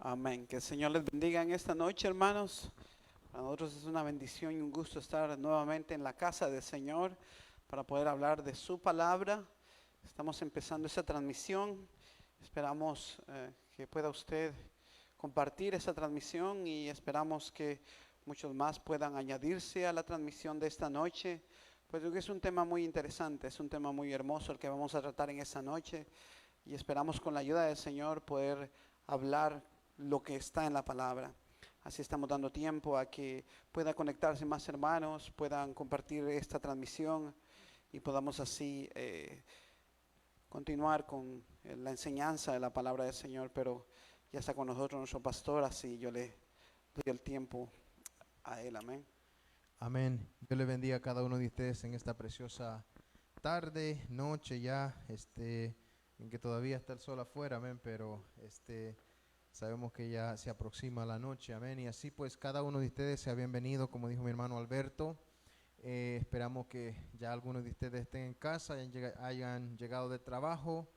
Amén. Que el Señor les bendiga en esta noche, hermanos. Para nosotros es una bendición y un gusto estar nuevamente en la casa del Señor para poder hablar de su palabra. Estamos empezando esta transmisión. Esperamos que pueda usted compartir esa transmisión y esperamos que muchos más puedan añadirse a la transmisión de esta noche. Pues creo que es un tema muy interesante, es un tema muy hermoso el que vamos a tratar en esta noche y esperamos con la ayuda del Señor poder hablar lo que está en la palabra. Así estamos dando tiempo a que puedan conectarse más hermanos, puedan compartir esta transmisión y podamos así continuar con la enseñanza de la palabra del Señor. Pero ya está con nosotros nuestro pastor, así yo le doy el tiempo a él. Amén. Amén. Dios le bendiga a cada uno de ustedes en esta preciosa tarde, noche ya, en que todavía está el sol afuera, amén, pero sabemos que ya se aproxima la noche, amén, y así pues cada uno de ustedes sea bienvenido, como dijo mi hermano Alberto. Esperamos que ya algunos de ustedes estén en casa, hayan llegado de trabajo,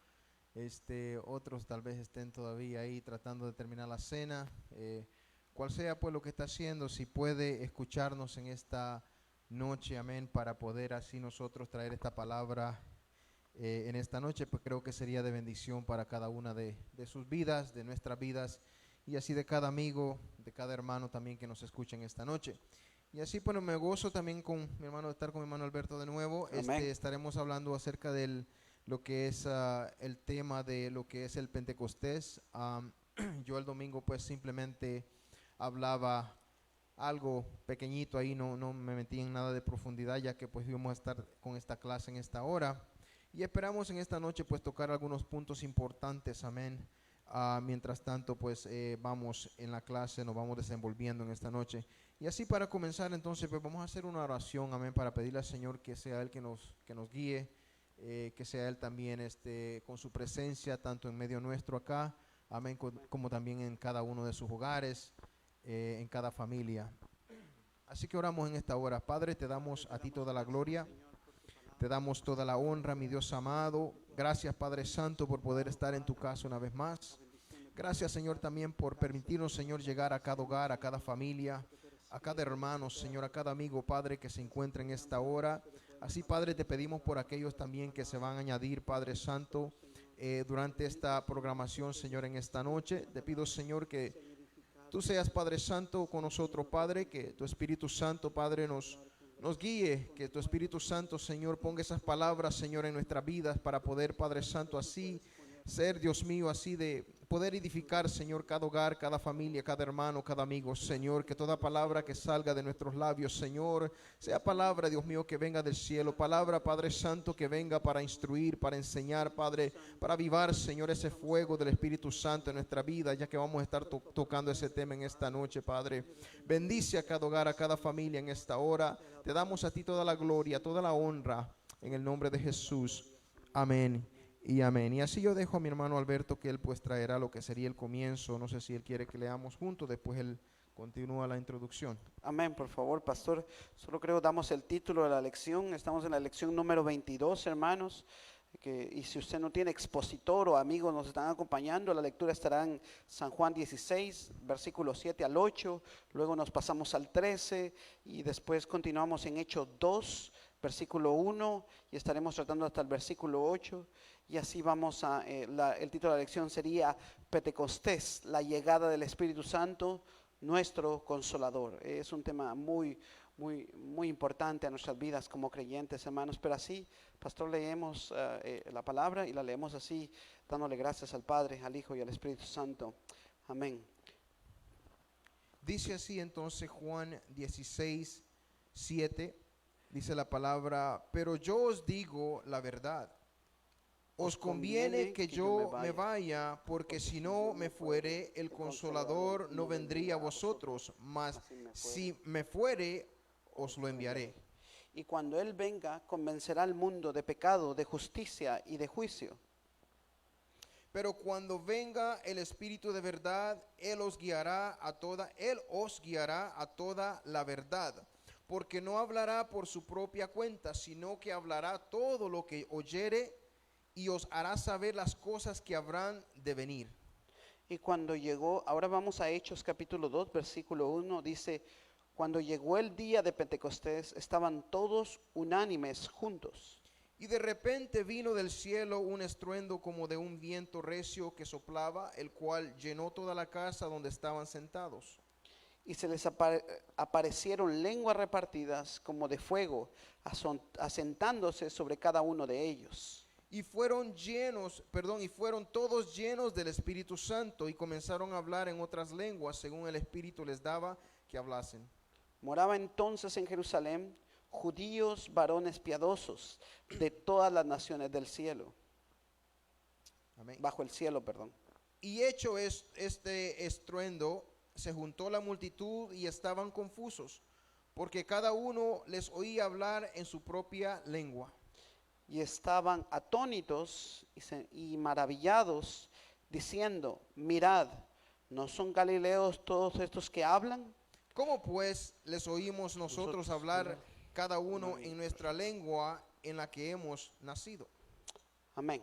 otros tal vez estén todavía ahí tratando de terminar la cena, cual sea pues lo que está haciendo, si puede escucharnos en esta noche, amén, para poder así nosotros traer esta palabra en esta noche, pues creo que sería de bendición para cada una de sus vidas, de nuestras vidas, y así de cada amigo, de cada hermano también que nos escucha en esta noche. Y así, bueno, me gozo también con mi hermano, de estar con mi hermano Alberto de nuevo. Amén. Estaremos hablando acerca de lo que es el tema de lo que es el Pentecostés. Yo el domingo pues simplemente hablaba algo pequeñito ahí, no me metí en nada de profundidad, ya que pues íbamos a estar con esta clase en esta hora. Y esperamos en esta noche pues tocar algunos puntos importantes, amén. Mientras tanto pues vamos en la clase, nos vamos desenvolviendo en esta noche. Y así para comenzar entonces pues vamos a hacer una oración, amén, para pedirle al Señor que sea Él que nos guíe, que sea Él también con su presencia tanto en medio nuestro acá, amén, como también en cada uno de sus hogares, en cada familia. Así que oramos en esta hora. Padre, te damos a ti toda la gloria, te damos toda la honra, mi Dios amado. Gracias, Padre Santo, por poder estar en tu casa una vez más. Gracias, Señor, también por permitirnos, Señor, llegar a cada hogar, a cada familia, a cada hermano, Señor, a cada amigo, Padre, que se encuentra en esta hora. Así, Padre, te pedimos por aquellos también que se van a añadir, Padre Santo, durante esta programación, Señor, en esta noche. Te pido, Señor, que tú seas, Padre Santo, con nosotros, Padre, que tu Espíritu Santo, Padre, nos guíe, que tu Espíritu Santo, Señor, ponga esas palabras, Señor, en nuestras vidas para poder, Padre Santo, así ser, Dios mío, así de poder edificar, Señor, cada hogar, cada familia, cada hermano, cada amigo, Señor, que toda palabra que salga de nuestros labios, Señor, sea palabra, Dios mío, que venga del cielo, palabra, Padre Santo, que venga para instruir, para enseñar, Padre, para avivar, Señor, ese fuego del Espíritu Santo en nuestra vida, ya que vamos a estar tocando ese tema en esta noche, Padre. Bendice a cada hogar, a cada familia en esta hora. Te damos a ti toda la gloria, toda la honra, en el nombre de Jesús. Amén y amén. Y así yo dejo a mi hermano Alberto que él pues traerá lo que sería el comienzo. No sé si él quiere que leamos juntos, después él continúa la introducción. Amén, por favor, pastor. Solo creo damos el título de la lección. Estamos en la lección número 22, hermanos. Y si usted no tiene expositor o amigos nos están acompañando, la lectura estará en San Juan 16, versículos 7 al 8. Luego nos pasamos al 13 y después continuamos en Hechos 2, versículo 1 y estaremos tratando hasta el versículo 8. Y así vamos a, el título de la lección sería Pentecostés, la llegada del Espíritu Santo, nuestro Consolador. Es un tema muy importante a nuestras vidas como creyentes, hermanos. Pero así, pastor, leemos la palabra y la leemos así, dándole gracias al Padre, al Hijo y al Espíritu Santo. Amén. Dice así entonces Juan 16, 7, dice la palabra: pero yo os digo la verdad. Os conviene que yo me vaya, porque si no me fuere, el Consolador no vendría a vosotros, mas si me fuere, os lo enviaré. Y cuando Él venga, convencerá al mundo de pecado, de justicia y de juicio. Pero cuando venga el Espíritu de verdad, Él os guiará a toda la verdad. Porque no hablará por su propia cuenta, sino que hablará todo lo que oyere y os hará saber las cosas que habrán de venir. Y cuando llegó, ahora vamos a Hechos capítulo 2, versículo 1, dice, cuando llegó el día de Pentecostés, estaban todos unánimes juntos. Y de repente vino del cielo un estruendo como de un viento recio que soplaba, el cual llenó toda la casa donde estaban sentados. Y se les aparecieron lenguas repartidas como de fuego, asentándose sobre cada uno de ellos. Y fueron todos llenos del Espíritu Santo y comenzaron a hablar en otras lenguas según el Espíritu les daba que hablasen. Moraba entonces en Jerusalén judíos varones piadosos de todas las naciones del cielo, Amén. bajo el cielo, perdón. Y hecho este estruendo, se juntó la multitud y estaban confusos, porque cada uno les oía hablar en su propia lengua. Y estaban atónitos y maravillados, diciendo, mirad, ¿no son galileos todos estos que hablan? ¿Cómo pues les oímos nosotros hablar cada uno en nuestra lengua en la que hemos nacido? Amén.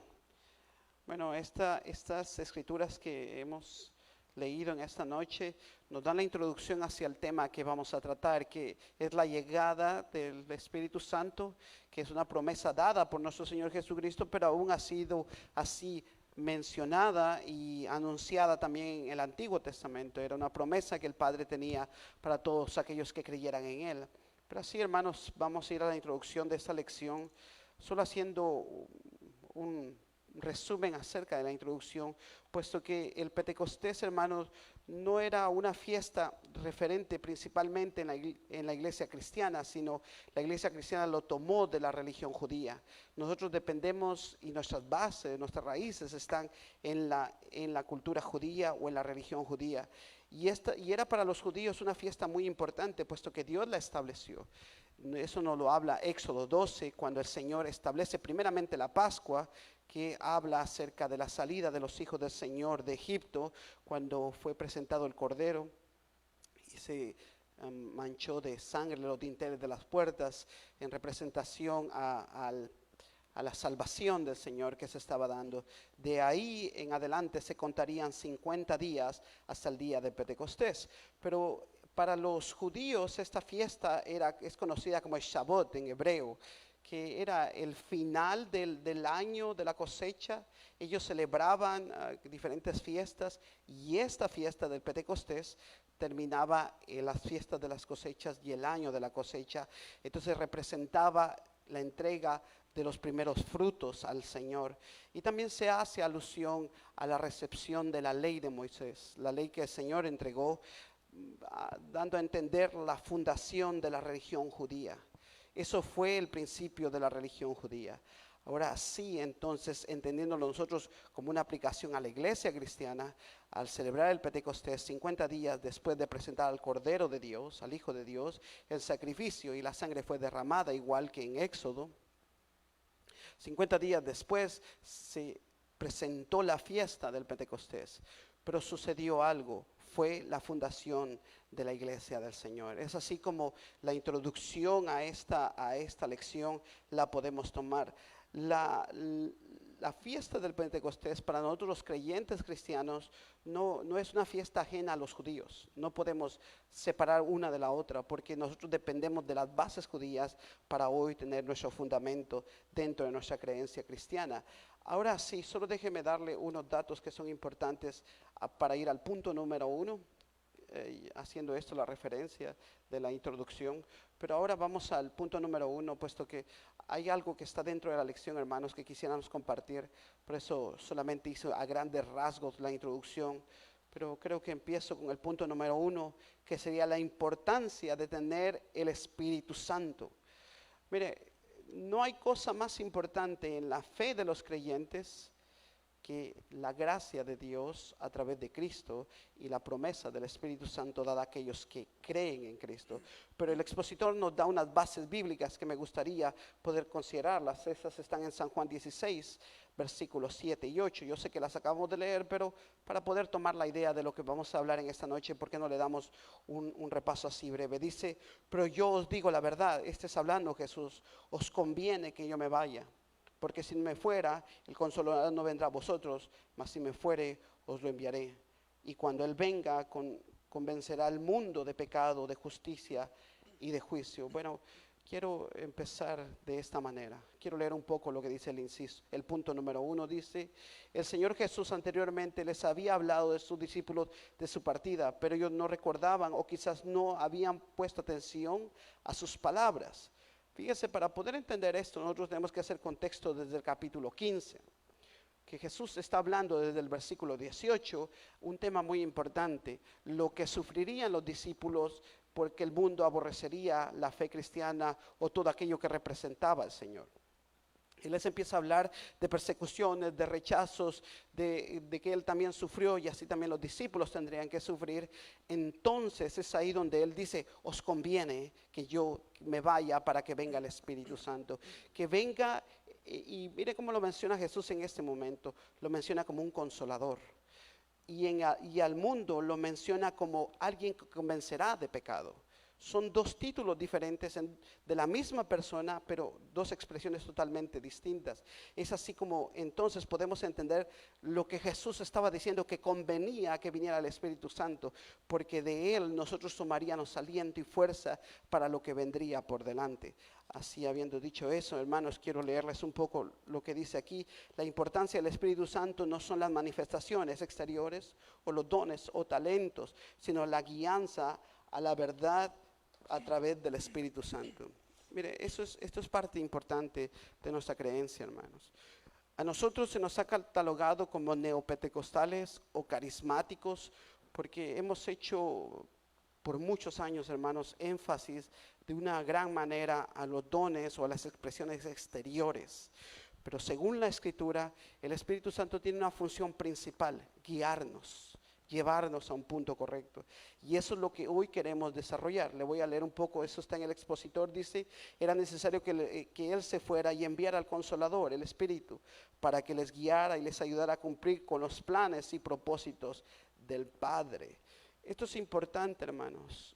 Bueno, estas escrituras que hemos leído en esta noche nos dan la introducción hacia el tema que vamos a tratar, que es la llegada del Espíritu Santo, que es una promesa dada por nuestro Señor Jesucristo, pero aún ha sido así mencionada y anunciada también en el Antiguo Testamento. Era una promesa que el Padre tenía para todos aquellos que creyeran en Él. Pero así, hermanos, vamos a ir a la introducción de esta lección, solo haciendo un resumen acerca de la introducción, puesto que el Pentecostés, hermanos, no era una fiesta referente principalmente en la iglesia cristiana, sino la iglesia cristiana lo tomó de la religión judía. Nosotros dependemos y nuestras bases, nuestras raíces están en la cultura judía o en la religión judía. Y era para los judíos una fiesta muy importante, puesto que Dios la estableció. Eso nos lo habla Éxodo 12, cuando el Señor establece primeramente la Pascua, que habla acerca de la salida de los hijos del Señor de Egipto, cuando fue presentado el Cordero y se manchó de sangre los dinteles de las puertas en representación a la salvación del Señor que se estaba dando. De ahí en adelante se contarían 50 días hasta el día de Pentecostés. Pero para los judíos esta fiesta es conocida como el Shavuot en hebreo, que era el final del año de la cosecha. Ellos celebraban diferentes fiestas y esta fiesta del Pentecostés terminaba en las fiestas de las cosechas y el año de la cosecha. Entonces representaba la entrega de los primeros frutos al Señor. Y también se hace alusión a la recepción de la ley de Moisés, la ley que el Señor entregó, dando a entender la fundación de la religión judía. Eso fue el principio de la religión judía. Ahora sí, entonces, entendiéndolo nosotros como una aplicación a la iglesia cristiana, al celebrar el Pentecostés 50 días después de presentar al Cordero de Dios, al Hijo de Dios, el sacrificio y la sangre fue derramada igual que en Éxodo. 50 días después se presentó la fiesta del Pentecostés, pero sucedió algo. Fue la fundación de la iglesia del Señor. Es así como la introducción a esta lección la podemos tomar. La fiesta del Pentecostés para nosotros los creyentes cristianos no es una fiesta ajena a los judíos. No podemos separar una de la otra porque nosotros dependemos de las bases judías para hoy tener nuestro fundamento dentro de nuestra creencia cristiana. Ahora sí, solo déjeme darle unos datos que son importantes para ir al punto número 1, haciendo esto la referencia de la introducción. Pero ahora vamos al punto número 1, puesto que hay algo que está dentro de la lección, hermanos, que quisiéramos compartir. Por eso solamente hice a grandes rasgos la introducción. Pero creo que empiezo con el punto número 1, que sería la importancia de tener el Espíritu Santo. Mire, no hay cosa más importante en la fe de los creyentes que la gracia de Dios a través de Cristo y la promesa del Espíritu Santo dada a aquellos que creen en Cristo. Pero el expositor nos da unas bases bíblicas que me gustaría poder considerarlas. Esas están en San Juan 16, versículos 7 y 8. Yo sé que las acabamos de leer, pero para poder tomar la idea de lo que vamos a hablar en esta noche, ¿por qué no le damos un repaso así breve? Dice, pero yo os digo la verdad, este es hablando Jesús, os conviene que yo me vaya. Porque si me fuera, el Consolador no vendrá a vosotros, mas si me fuere, os lo enviaré. y cuando Él venga convencerá al mundo de pecado, de justicia y de juicio. Bueno, quiero empezar de esta manera. Quiero leer un poco lo que dice el inciso. El punto número 1 dice: el Señor Jesús anteriormente les había hablado de sus discípulos de su partida, pero ellos no recordaban o quizás no habían puesto atención a sus palabras. Fíjese, para poder entender esto, nosotros tenemos que hacer contexto desde el capítulo 15, que Jesús está hablando desde el versículo 18, un tema muy importante, lo que sufrirían los discípulos porque el mundo aborrecería la fe cristiana o todo aquello que representaba al Señor. Él les empieza a hablar de persecuciones, de rechazos, de que Él también sufrió y así también los discípulos tendrían que sufrir. Entonces es ahí donde Él dice: os conviene que yo me vaya para que venga el Espíritu Santo. Que venga, y mire cómo lo menciona Jesús en este momento, lo menciona como un consolador. Y al mundo lo menciona como alguien que convencerá de pecado. Son dos títulos diferentes de la misma persona, pero dos expresiones totalmente distintas. Es así como entonces podemos entender lo que Jesús estaba diciendo, que convenía que viniera el Espíritu Santo, porque de Él nosotros tomaríamos aliento y fuerza para lo que vendría por delante. Así, habiendo dicho eso, hermanos, quiero leerles un poco lo que dice aquí. La importancia del Espíritu Santo no son las manifestaciones exteriores o los dones o talentos, sino la guianza a la verdad a través del Espíritu Santo. Mire, esto es parte importante de nuestra creencia, hermanos. A nosotros se nos ha catalogado como neopentecostales o carismáticos porque hemos hecho por muchos años, hermanos, énfasis de una gran manera a los dones o a las expresiones exteriores. Pero según la Escritura, el Espíritu Santo tiene una función principal: guiarnos, llevarnos a un punto correcto. Y eso es lo que hoy queremos desarrollar. Le voy a leer un poco, eso está en el expositor. Dice: era necesario que Él se fuera y enviara al Consolador, el Espíritu, para que les guiara y les ayudara a cumplir con los planes y propósitos del Padre. Esto es importante, hermanos.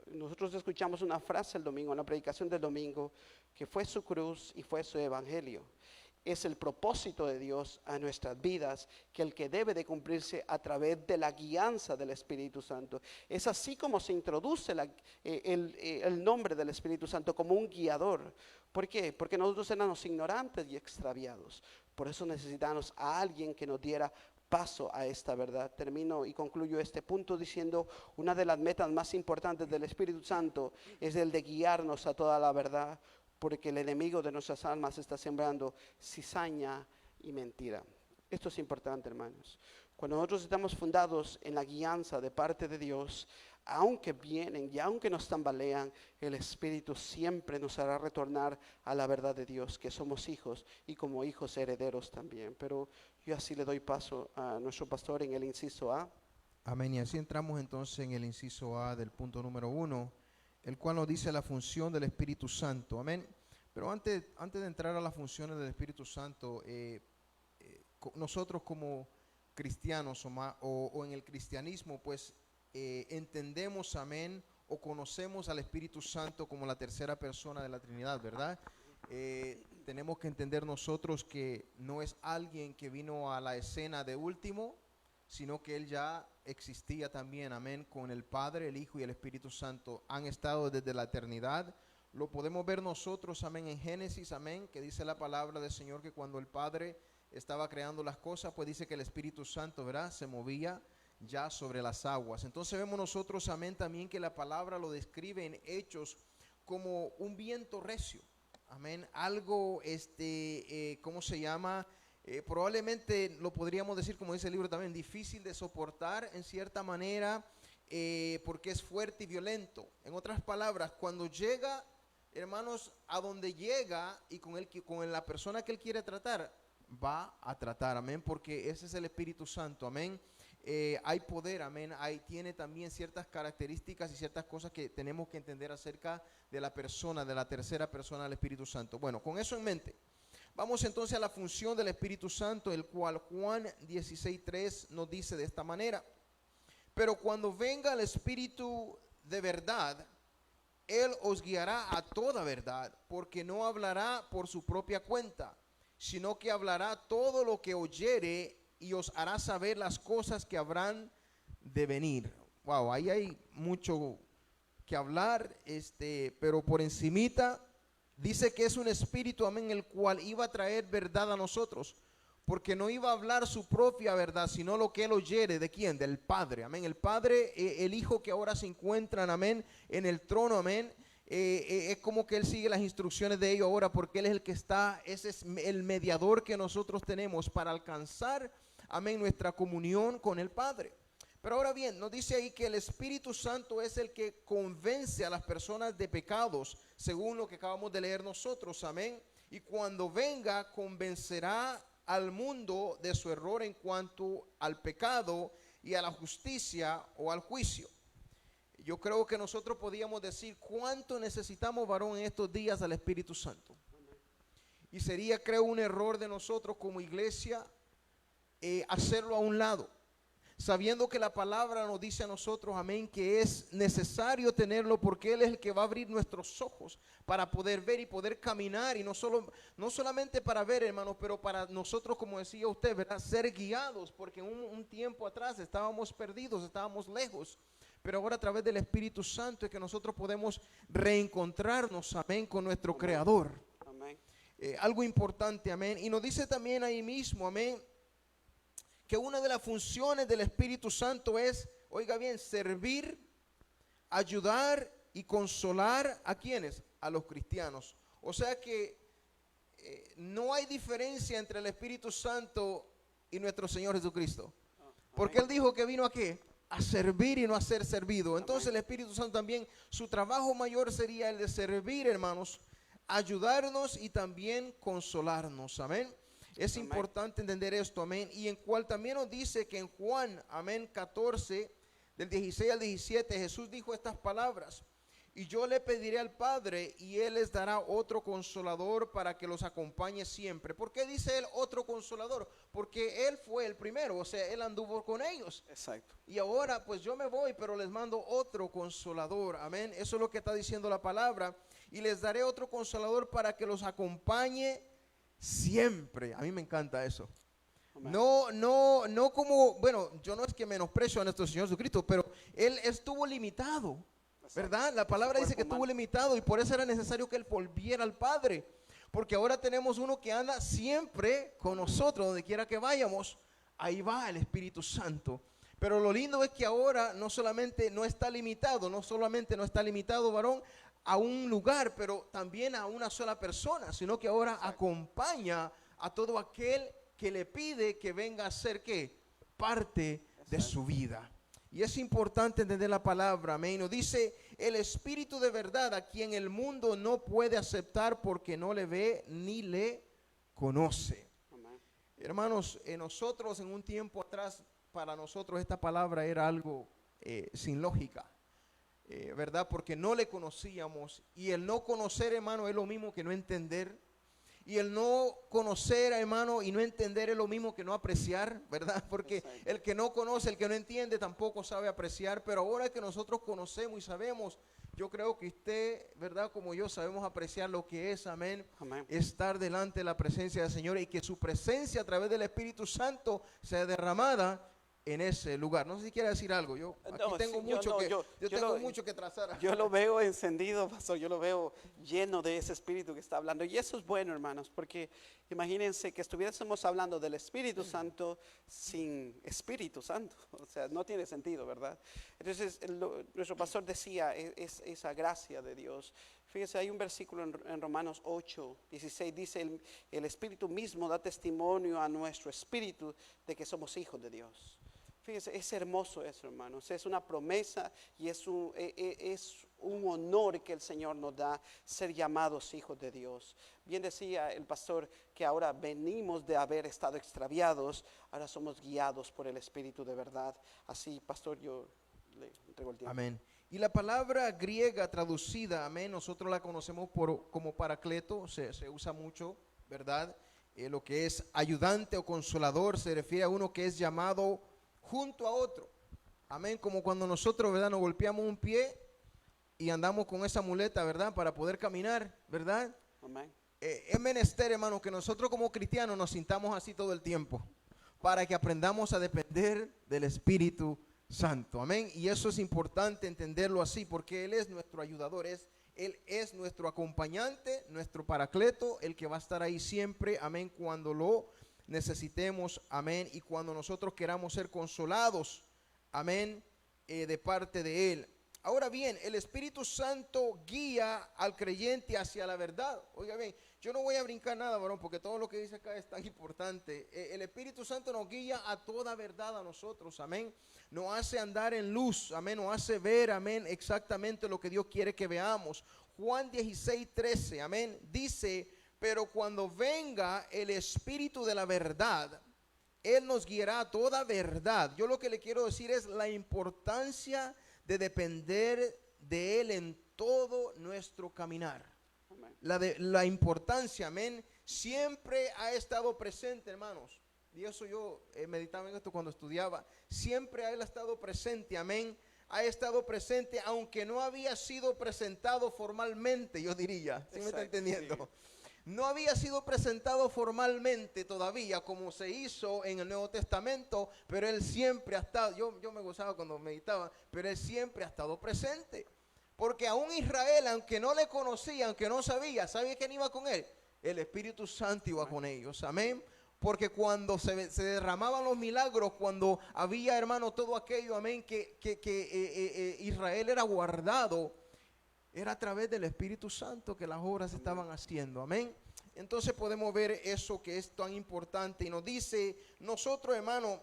Nosotros escuchamos una frase el domingo, en la predicación del domingo, que fue su cruz y fue su evangelio. Es el propósito de Dios a nuestras vidas, que el que debe de cumplirse a través de la guianza del Espíritu Santo. Es así como se introduce el nombre del Espíritu Santo, como un guiador. ¿Por qué? Porque nosotros éramos ignorantes y extraviados. Por eso necesitamos a alguien que nos diera paso a esta verdad. Termino y concluyo este punto diciendo: una de las metas más importantes del Espíritu Santo es el de guiarnos a toda la verdad, porque el enemigo de nuestras almas está sembrando cizaña y mentira. Esto es importante, hermanos. Cuando nosotros estamos fundados en la guianza de parte de Dios, aunque vienen y aunque nos tambalean, el Espíritu siempre nos hará retornar a la verdad de Dios, que somos hijos y como hijos herederos también. Pero yo así le doy paso a nuestro pastor en el inciso A. Amén. Y así entramos entonces en el inciso A del punto número 1, el cual nos dice la función del Espíritu Santo. Amén. Pero antes de entrar a las funciones del Espíritu Santo, nosotros como cristianos o en el cristianismo, pues entendemos, amén, o conocemos al Espíritu Santo como la tercera persona de la Trinidad, ¿verdad? Tenemos que entender nosotros que no es alguien que vino a la escena de último, sino que Él ya existía también, amén, con el Padre, el Hijo y el Espíritu Santo. Han estado desde la eternidad. Lo podemos ver nosotros, amén, en Génesis, amén, que dice la palabra del Señor que cuando el Padre estaba creando las cosas, pues dice que el Espíritu Santo, ¿verdad?, se movía ya sobre las aguas. Entonces vemos nosotros, amén, también que la palabra lo describe en Hechos como un viento recio, amén, algo, ¿cómo se llama? Probablemente lo podríamos decir, como dice el libro también, difícil de soportar en cierta manera, porque es fuerte y violento. En otras palabras, cuando llega, hermanos, a donde llega y con la persona que Él quiere tratar, va a tratar, amén, porque ese es el Espíritu Santo, amén. Hay poder, amén, tiene también ciertas características y ciertas cosas que tenemos que entender acerca de la persona, de la tercera persona del Espíritu Santo. Bueno, con eso en mente, vamos entonces a la función del Espíritu Santo, el cual Juan 16:3 nos dice de esta manera: pero cuando venga el Espíritu de verdad, Él os guiará a toda verdad, porque no hablará por su propia cuenta, sino que hablará todo lo que oyere y os hará saber las cosas que habrán de venir. Wow, ahí hay mucho que hablar, pero por encimita dice que es un espíritu, amén, el cual iba a traer verdad a nosotros, porque no iba a hablar su propia verdad, sino lo que él oyere. ¿De quién? Del Padre, amén. El Padre, el Hijo que ahora se encuentran, amén, en el trono, amén. Es como que él sigue las instrucciones de ellos ahora, porque él es el que está, ese es el mediador que nosotros tenemos para alcanzar, amén, nuestra comunión con el Padre. Pero ahora bien, nos dice ahí que el Espíritu Santo es el que convence a las personas de pecados, según lo que acabamos de leer nosotros, amén. Y cuando venga, convencerá al mundo de su error en cuanto al pecado y a la justicia o al juicio. Yo creo que nosotros podíamos decir cuánto necesitamos, varón, en estos días al Espíritu Santo. Y sería, creo, un error de nosotros como iglesia hacerlo a un lado, sabiendo que la palabra nos dice a nosotros, amén, que es necesario tenerlo, porque Él es el que va a abrir nuestros ojos para poder ver y poder caminar, y no solamente para ver, hermanos, pero para nosotros, como decía usted, ¿verdad?, ser guiados, porque un tiempo atrás estábamos perdidos, estábamos lejos, pero ahora a través del Espíritu Santo es que nosotros podemos reencontrarnos, amén, con nuestro Creador. Amén. Algo importante, amén, y nos dice también ahí mismo, amén, que una de las funciones del Espíritu Santo es, oiga bien, servir, ayudar y consolar ¿a quiénes? A los cristianos. O sea que no hay diferencia entre el Espíritu Santo y nuestro Señor Jesucristo. Porque Él dijo que vino ¿a qué? A servir y no a ser servido. Entonces el Espíritu Santo también, su trabajo mayor sería el de servir, hermanos, ayudarnos y también consolarnos. Amén. Es importante entender esto, amén. Y en cual también nos dice que en Juan, amén, 14, del 16 al 17, Jesús dijo estas palabras: y yo le pediré al Padre, y Él les dará otro consolador para que los acompañe siempre. ¿Por qué dice Él otro consolador? Porque Él fue el primero, o sea, Él anduvo con ellos. Exacto. Y ahora pues yo me voy, pero les mando otro consolador, amén. Eso es lo que está diciendo la palabra. Y les daré otro consolador para que los acompañe siempre. A mí me encanta eso. Amén. No como, bueno, yo no es que menosprecio a nuestro Señor Jesucristo, pero Él estuvo limitado, ¿verdad? La palabra dice que estuvo limitado, y por eso era necesario que Él volviera al Padre, porque ahora tenemos uno que anda siempre con nosotros, donde quiera que vayamos. Ahí va el Espíritu Santo. Pero lo lindo es que ahora no solamente no está limitado, varón, a un lugar, pero también a una sola persona, sino que ahora acompaña a todo aquel que le pide que venga a ser ¿qué? Parte de su vida. Y es importante entender la palabra, amén. Nos dice el Espíritu de verdad, a quien el mundo no puede aceptar porque no le ve ni le conoce. Amén. Hermanos, nosotros en un tiempo atrás, para nosotros esta palabra era algo sin lógica. ¿Verdad? Porque no le conocíamos, y el no conocer, hermano, es lo mismo que no entender, y el no conocer, hermano, y no entender es lo mismo que no apreciar, ¿verdad? Porque el que no conoce, el que no entiende, tampoco sabe apreciar. Pero ahora que nosotros conocemos y sabemos, yo creo que usted, ¿verdad?, como yo, sabemos apreciar lo que es, amén, Amén. estar delante de la presencia del Señor, y que su presencia a través del Espíritu Santo sea derramada en ese lugar. No sé si quiere decir algo. Yo aquí tengo mucho que trazar. Yo lo veo encendido, pastor. Yo lo veo lleno de ese Espíritu que está hablando. Y eso es bueno, hermanos, porque imagínense que estuviésemos hablando del Espíritu Santo sin Espíritu Santo. O sea, no tiene sentido, ¿verdad? Entonces, nuestro pastor decía, es esa gracia de Dios. Fíjese, hay un versículo en Romanos 8, 16, dice, el Espíritu mismo da testimonio a nuestro espíritu de que somos hijos de Dios. Fíjese, es hermoso eso, hermanos. Es una promesa y es un honor que el Señor nos da, ser llamados hijos de Dios. Bien decía el pastor que ahora venimos de haber estado extraviados, ahora somos guiados por el Espíritu de verdad. Así, pastor, yo le entrego el tiempo. Amén. Y la palabra griega traducida, amén, nosotros la conocemos como paracleto, se usa mucho, ¿verdad? Lo que es ayudante o consolador se refiere a uno que es llamado junto a otro. Amén, como cuando nosotros, ¿verdad?, nos golpeamos un pie y andamos con esa muleta, ¿verdad?, para poder caminar, ¿verdad? Amén. Es menester, hermano, que nosotros como cristianos nos sintamos así todo el tiempo, para que aprendamos a depender del Espíritu Santo. Amén. Y eso es importante entenderlo así, porque Él es nuestro ayudador, Él es nuestro acompañante, nuestro paracleto, el que va a estar ahí siempre. Amén. Cuando lo necesitemos. Amén. Y cuando nosotros queramos ser consolados. Amén. De parte de Él. Ahora bien, el Espíritu Santo guía al creyente hacia la verdad. Oiga bien, yo no voy a brincar nada, varón, porque todo lo que dice acá es tan importante. El Espíritu Santo nos guía a toda verdad a nosotros, amén. Nos hace andar en luz, amén. Nos hace ver, amén, exactamente lo que Dios quiere que veamos. Juan 16:13, amén, dice, pero cuando venga el Espíritu de la verdad, Él nos guiará a toda verdad. Yo lo que le quiero decir es la importancia de depender de Él en todo nuestro caminar. La importancia, amén, siempre ha estado presente, hermanos. Y eso yo meditaba en esto cuando estudiaba. Siempre Él ha estado presente, amén. Ha estado presente, aunque no había sido presentado formalmente, yo diría. ¿Sí me está entendiendo? Sí. No había sido presentado formalmente todavía como se hizo en el Nuevo Testamento, pero Él siempre ha estado, yo me gozaba cuando meditaba, pero Él siempre ha estado presente. Porque aún Israel, aunque no le conocía, aunque no sabía, ¿sabía quién iba con Él? El Espíritu Santo iba con ellos, amén. Porque cuando se derramaban los milagros, cuando había, hermano, todo aquello, amén, que Israel era guardado, era a través del Espíritu Santo que las obras estaban haciendo, amén. Entonces podemos ver eso que es tan importante y nos dice, nosotros, hermano,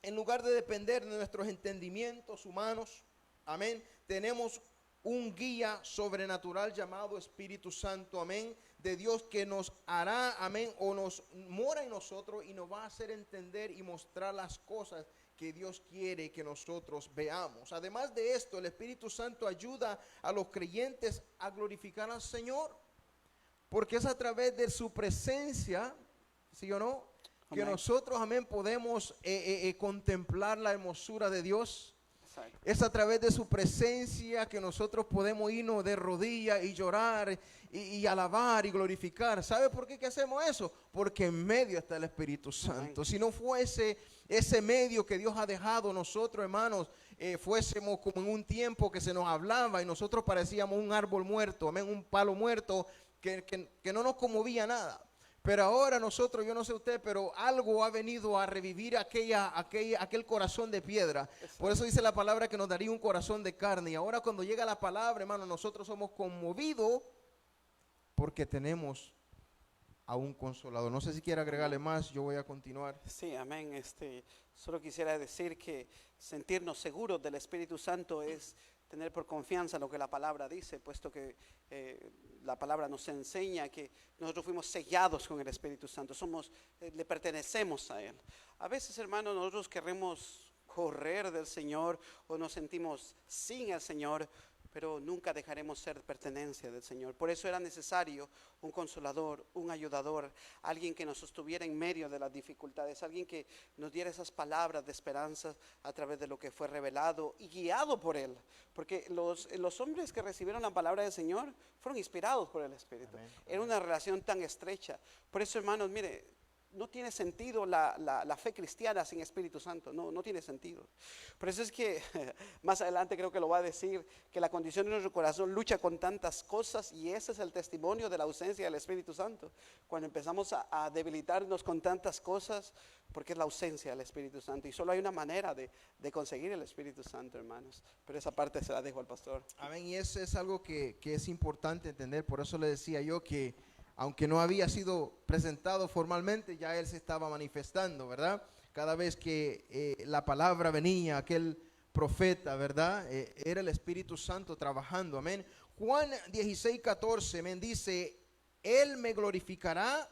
en lugar de depender de nuestros entendimientos humanos, amén, tenemos un guía sobrenatural llamado Espíritu Santo, amén, de Dios que nos hará, amén, o nos mora en nosotros y nos va a hacer entender y mostrar las cosas que Dios quiere que nosotros veamos. Además de esto, el Espíritu Santo ayuda a los creyentes a glorificar al Señor, porque es a través de su presencia, ¿sí o no?, que nosotros, amén, podemos contemplar la hermosura de Dios. Es a través de su presencia que nosotros podemos irnos de rodillas y llorar y alabar y glorificar. ¿Sabe por qué que hacemos eso? Porque en medio está el Espíritu Santo. Si no fuese ese medio que Dios ha dejado, nosotros, hermanos, fuésemos como en un tiempo que se nos hablaba y nosotros parecíamos un árbol muerto, amén, un palo muerto que no nos conmovía nada. Pero ahora nosotros, yo no sé usted, pero algo ha venido a revivir aquel corazón de piedra. Por eso dice la palabra que nos daría un corazón de carne. Y ahora cuando llega la palabra, hermano, nosotros somos conmovidos porque tenemos a un consolador. No sé si quiere agregarle más, yo voy a continuar. Sí, amén. Solo quisiera decir que sentirnos seguros del Espíritu Santo es tener por confianza lo que la palabra dice, puesto que la palabra nos enseña que nosotros fuimos sellados con el Espíritu Santo, le pertenecemos a Él. A veces, hermanos, nosotros queremos correr del Señor o nos sentimos sin el Señor, pero nunca dejaremos ser pertenencia del Señor. Por eso era necesario un consolador, un ayudador, alguien que nos sostuviera en medio de las dificultades, alguien que nos diera esas palabras de esperanza a través de lo que fue revelado y guiado por Él. Porque los hombres que recibieron la palabra del Señor fueron inspirados por el Espíritu. Amén. Era una relación tan estrecha. Por eso, hermanos, mire, no tiene sentido la fe cristiana sin Espíritu Santo, no tiene sentido. Por eso es que más adelante creo que lo va a decir, que la condición de nuestro corazón lucha con tantas cosas y ese es el testimonio de la ausencia del Espíritu Santo. Cuando empezamos a debilitarnos con tantas cosas, porque es la ausencia del Espíritu Santo y solo hay una manera de conseguir el Espíritu Santo, hermanos. Pero esa parte se la dejo al pastor. Amén, y eso es algo que es importante entender, por eso le decía yo que aunque no había sido presentado formalmente, ya Él se estaba manifestando, ¿verdad? Cada vez que la palabra venía, aquel profeta, ¿verdad? Era el Espíritu Santo trabajando, amén. Juan 16:14, amén, dice, Él me glorificará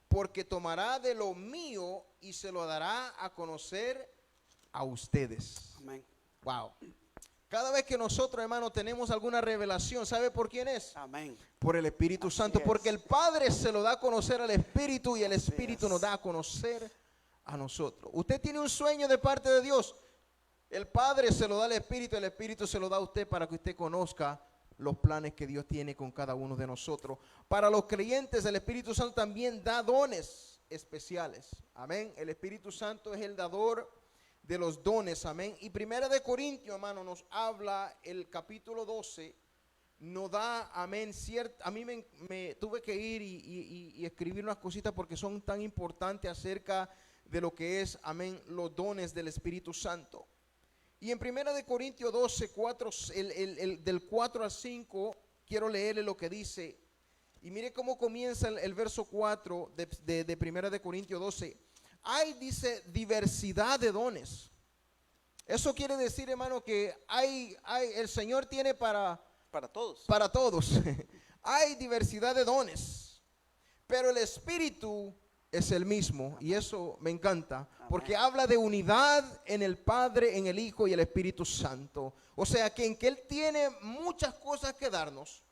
porque tomará de lo mío y se lo dará a conocer a ustedes. Amén. Wow. Cada vez que nosotros, hermanos, tenemos alguna revelación, ¿sabe por quién es? Amén. Por el Espíritu Santo, porque el Padre se lo da a conocer al Espíritu y el Espíritu nos da a conocer a nosotros. Usted tiene un sueño de parte de Dios, el Padre se lo da al Espíritu, el Espíritu se lo da a usted para que usted conozca los planes que Dios tiene con cada uno de nosotros. Para los creyentes, el Espíritu Santo también da dones especiales. Amén. El Espíritu Santo es el dador de los dones, amén. Y Primera de Corintios, hermano, nos habla el capítulo 12, nos da, amén, a mí me tuve que ir y escribir unas cositas porque son tan importantes acerca de lo que es, amén, los dones del Espíritu Santo. Y en Primera de Corintios 12, del 4 al 5, quiero leerle lo que dice. Y mire cómo comienza el verso 4 de Primera de Corintios 12. Hay, dice, diversidad de dones. Eso quiere decir, hermano, que el Señor tiene para todos. Para todos. Hay diversidad de dones, pero el Espíritu es el mismo. Y eso me encanta, porque habla de unidad en el Padre, en el Hijo y el Espíritu Santo. O sea, que en que Él tiene muchas cosas que darnos.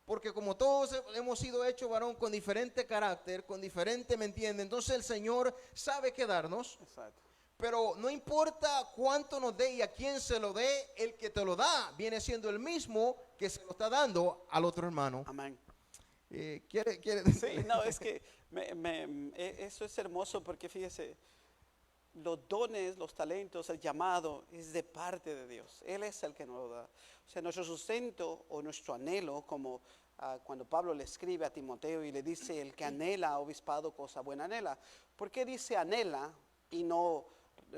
Porque como todos hemos sido hechos, varón, con diferente carácter, con diferente, ¿me entiende? Entonces el Señor sabe qué darnos. Exacto. Pero no importa cuánto nos dé y a quién se lo dé, el que te lo da viene siendo el mismo que se lo está dando al otro hermano. Amén. ¿Quiere decir? Sí, no, es que eso es hermoso porque fíjese, los dones, los talentos, el llamado es de parte de Dios. Él es el que nos lo da. O sea, nuestro sustento o nuestro anhelo, como cuando Pablo le escribe a Timoteo y le dice, el que anhela obispado, cosa buena anhela. ¿Por qué dice anhela y no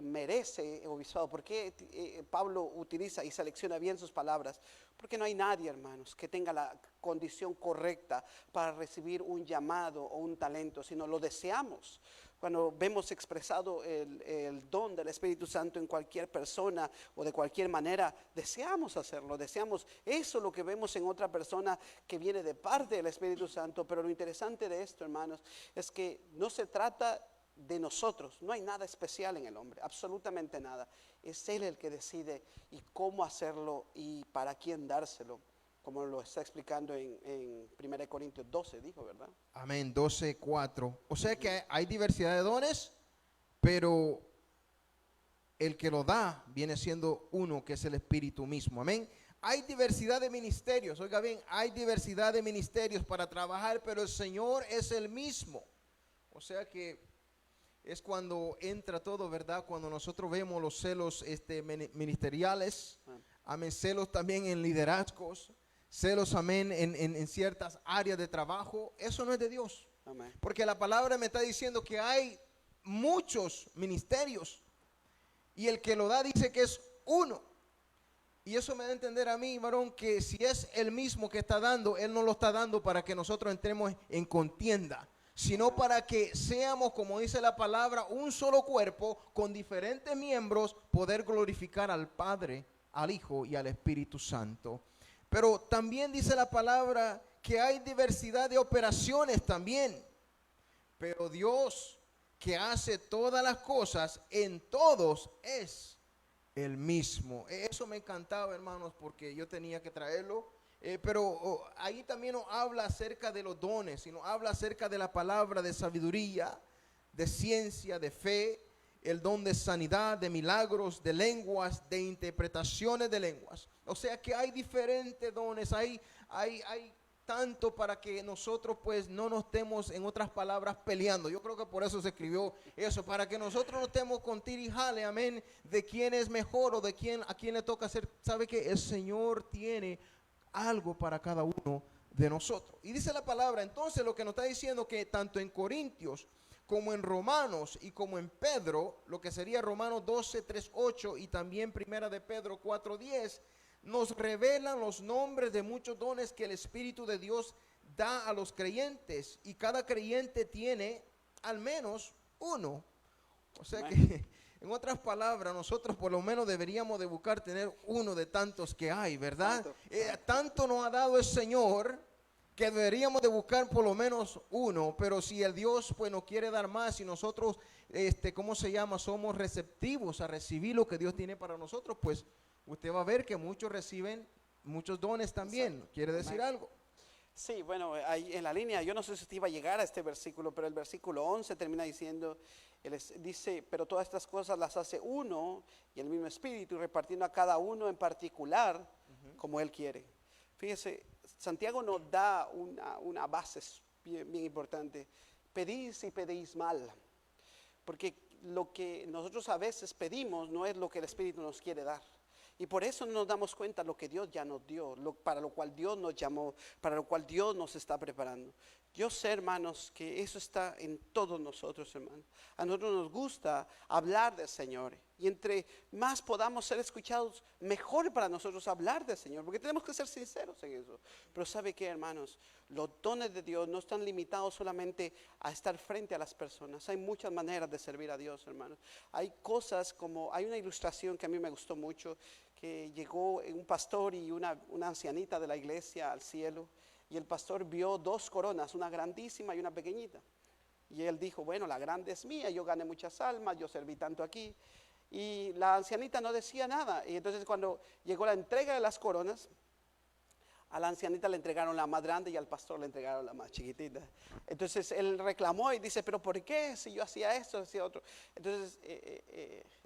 merece obispado? ¿Por qué Pablo utiliza y selecciona bien sus palabras? Porque no hay nadie, hermanos, que tenga la condición correcta para recibir un llamado o un talento, sino lo deseamos. Cuando vemos expresado el don del Espíritu Santo en cualquier persona o de cualquier manera, deseamos hacerlo, deseamos eso, lo que vemos en otra persona que viene de parte del Espíritu Santo. Pero lo interesante de esto, hermanos, es que no se trata de nosotros, no hay nada especial en el hombre, absolutamente nada. Es Él el que decide y cómo hacerlo y para quién dárselo, como lo está explicando en 1 Corintios 12, dijo, ¿verdad? Amén, 12:4. O sea que hay diversidad de dones, pero el que lo da viene siendo uno, que es el Espíritu mismo. Amén. Hay diversidad de ministerios, oiga bien, hay diversidad de ministerios para trabajar, pero el Señor es el mismo. O sea que es cuando entra todo, ¿verdad? Cuando nosotros vemos los celos ministeriales, amén, celos también en liderazgos, celos, amén, en ciertas áreas de trabajo. Eso no es de Dios. Amén. Porque la palabra me está diciendo que hay muchos ministerios y el que lo da dice que es uno. Y eso me da a entender a mí, varón, que si es el mismo que está dando, Él no lo está dando para que nosotros entremos en contienda, sino para que seamos, como dice la palabra, un solo cuerpo con diferentes miembros, poder glorificar al Padre, al Hijo y al Espíritu Santo. Pero también dice la palabra que hay diversidad de operaciones también. Pero Dios, que hace todas las cosas en todos, es el mismo. Eso me encantaba, hermanos, porque yo tenía que traerlo. Pero ahí también nos habla acerca de los dones y nos habla acerca de la palabra de sabiduría, de ciencia, de fe, el don de sanidad, de milagros, de lenguas, de interpretaciones de lenguas. O sea que hay diferentes dones, hay tanto para que nosotros pues no nos estemos, en otras palabras, peleando. Yo creo que por eso se escribió eso, para que nosotros no estemos con tira y jale, amén, de quién es mejor o de quién, a quién le toca hacer. Sabe que el Señor tiene algo para cada uno de nosotros. Y dice la palabra, entonces lo que nos está diciendo que tanto en Corintios como en Romanos y como en Pedro, lo que sería Romanos 12:3-8 y también Primera de Pedro 4:10, nos revelan los nombres de muchos dones que el Espíritu de Dios da a los creyentes, y cada creyente tiene al menos uno. O sea que, en otras palabras, nosotros por lo menos deberíamos de buscar tener uno de tantos que hay, ¿verdad? Tanto nos ha dado el Señor que deberíamos de buscar por lo menos uno. Pero si el Dios pues nos quiere dar más y nosotros, ¿cómo se llama? Somos receptivos a recibir lo que Dios tiene para nosotros, pues usted va a ver que muchos reciben muchos dones también. Exacto. ¿Quiere decir algo? Sí, bueno, ahí en la línea, yo no sé si usted iba a llegar a este versículo, pero el versículo 11 termina diciendo, dice, pero todas estas cosas las hace uno y el mismo Espíritu, repartiendo a cada uno en particular como Él quiere. Fíjese, Santiago nos da una base bien importante. Pedís y pedís mal. Porque lo que nosotros a veces pedimos no es lo que el Espíritu nos quiere dar. Y por eso no nos damos cuenta lo que Dios ya nos dio, para lo cual Dios nos llamó, para lo cual Dios nos está preparando. Yo sé, hermanos, que eso está en todos nosotros, hermanos. A nosotros nos gusta hablar del Señor. Y entre más podamos ser escuchados, mejor para nosotros hablar del Señor. Porque tenemos que ser sinceros en eso. Pero ¿sabe qué, hermanos? Los dones de Dios no están limitados solamente a estar frente a las personas. Hay muchas maneras de servir a Dios, hermanos. Hay cosas como, hay una ilustración que a mí me gustó mucho, que llegó un pastor y una ancianita de la iglesia al cielo. Y el pastor vio dos coronas, una grandísima y una pequeñita. Y él dijo, bueno, la grande es mía, yo gané muchas almas, yo serví tanto aquí. Y la ancianita no decía nada. Y entonces cuando llegó la entrega de las coronas, a la ancianita le entregaron la más grande y al pastor le entregaron la más chiquitita. Entonces él reclamó y dice, pero ¿por qué? Si yo hacía esto, hacía otro. Entonces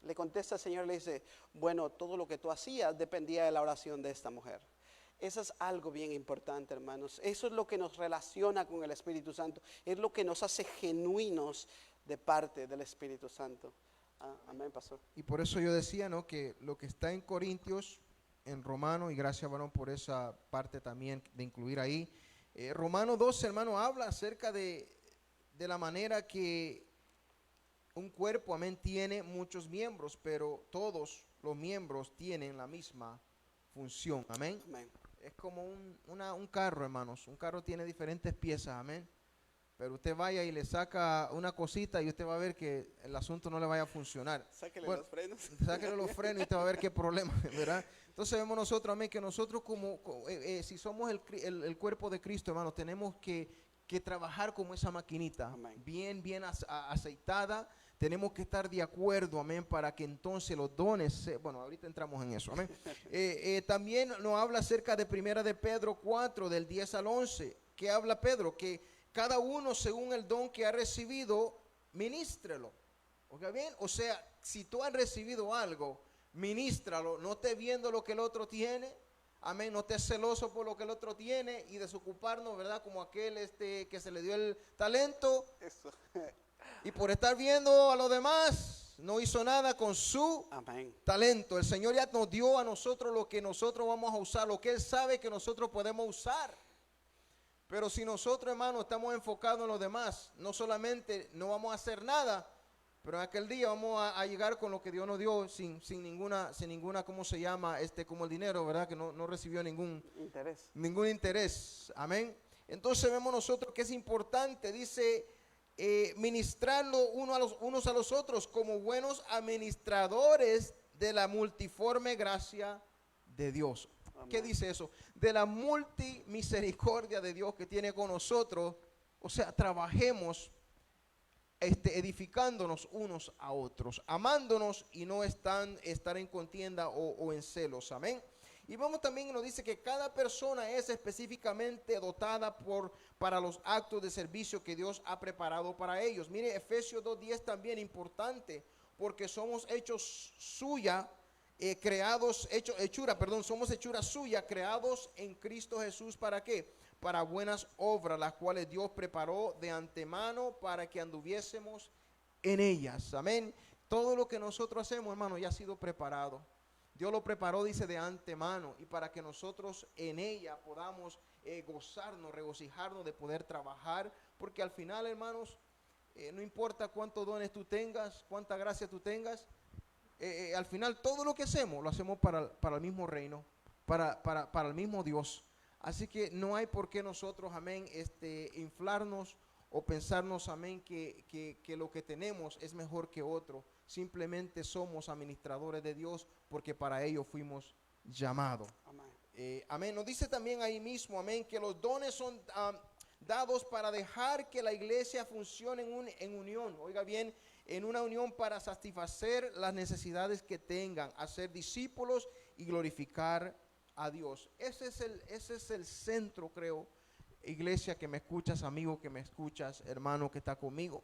le contesta el Señor, le dice, bueno, todo lo que tú hacías dependía de la oración de esta mujer. Eso es algo bien importante, hermanos. Eso es lo que nos relaciona con el Espíritu Santo. Es lo que nos hace genuinos de parte del Espíritu Santo. Amén, pastor. Y por eso yo decía, ¿no?, que lo que está en Corintios, en Romano, y gracias, varón, por esa parte también de incluir ahí. Romano 12, hermano, habla acerca de la manera que un cuerpo, amén, tiene muchos miembros, pero todos los miembros tienen la misma función, amén. Amén. Es como un carro, hermanos. Un carro tiene diferentes piezas, amén. Pero usted vaya y le saca una cosita y usted va a ver que el asunto no le vaya a funcionar. Sáquele Bueno, los frenos. Sáquele los frenos y usted va a ver qué problema, ¿verdad? Entonces vemos nosotros, amén, que nosotros si somos el cuerpo de Cristo, hermanos, tenemos que trabajar como esa maquinita, Amén. bien aceitada. Tenemos que estar de acuerdo, amén, para que entonces los dones, bueno, ahorita entramos en eso, amén. También nos habla acerca de Primera de Pedro 4, del 10 al 11. ¿Qué habla Pedro? Que cada uno según el don que ha recibido, ministrelo. ¿Ok bien? O sea, si tú has recibido algo, ministralo, no estés viendo lo que el otro tiene. Amén, no estés celoso por lo que el otro tiene y desocuparnos, ¿verdad? Como aquel que se le dio el talento. Eso. Y por estar viendo a los demás, no hizo nada con su Amén. talento. El Señor ya nos dio a nosotros lo que nosotros vamos a usar, lo que Él sabe que nosotros podemos usar. Pero si nosotros, hermanos, estamos enfocados en los demás, no solamente no vamos a hacer nada, pero en aquel día vamos a llegar con lo que Dios nos dio sin ninguna, ¿cómo se llama? Como el dinero, ¿verdad? Que no recibió ningún interés. Amén. Entonces vemos nosotros que es importante, dice, ministrarlo unos a los otros como buenos administradores de la multiforme gracia de Dios. Amén. ¿Qué dice eso? De la multimisericordia de Dios que tiene con nosotros. O sea, trabajemos edificándonos unos a otros, amándonos y no estar en contienda o en celos. Amén. Y vamos también, nos dice que cada persona es específicamente dotada para los actos de servicio que Dios ha preparado para ellos. Mire, Efesios 2:10 también importante, porque somos hechos suya, somos hechura suya, creados en Cristo Jesús. ¿Para qué? Para buenas obras, las cuales Dios preparó de antemano para que anduviésemos en ellas. Amén. Todo lo que nosotros hacemos, hermano, ya ha sido preparado. Dios lo preparó, dice, de antemano, y para que nosotros en ella podamos gozarnos, regocijarnos de poder trabajar, porque al final, hermanos, no importa cuántos dones tú tengas, cuánta gracia tú tengas, al final todo lo que hacemos, lo hacemos para el mismo reino, para el mismo Dios. Así que no hay por qué nosotros, amén, inflarnos o pensarnos, amén, que lo que tenemos es mejor que otro. Simplemente somos administradores de Dios porque para ello fuimos llamados. Amén. Amén. Nos dice también ahí mismo, amén, que los dones son dados para dejar que la iglesia funcione en unión. Oiga bien, en una unión para satisfacer las necesidades que tengan, hacer discípulos y glorificar a Dios. Ese es el centro, creo, iglesia que me escuchas, amigo que me escuchas, hermano que está conmigo.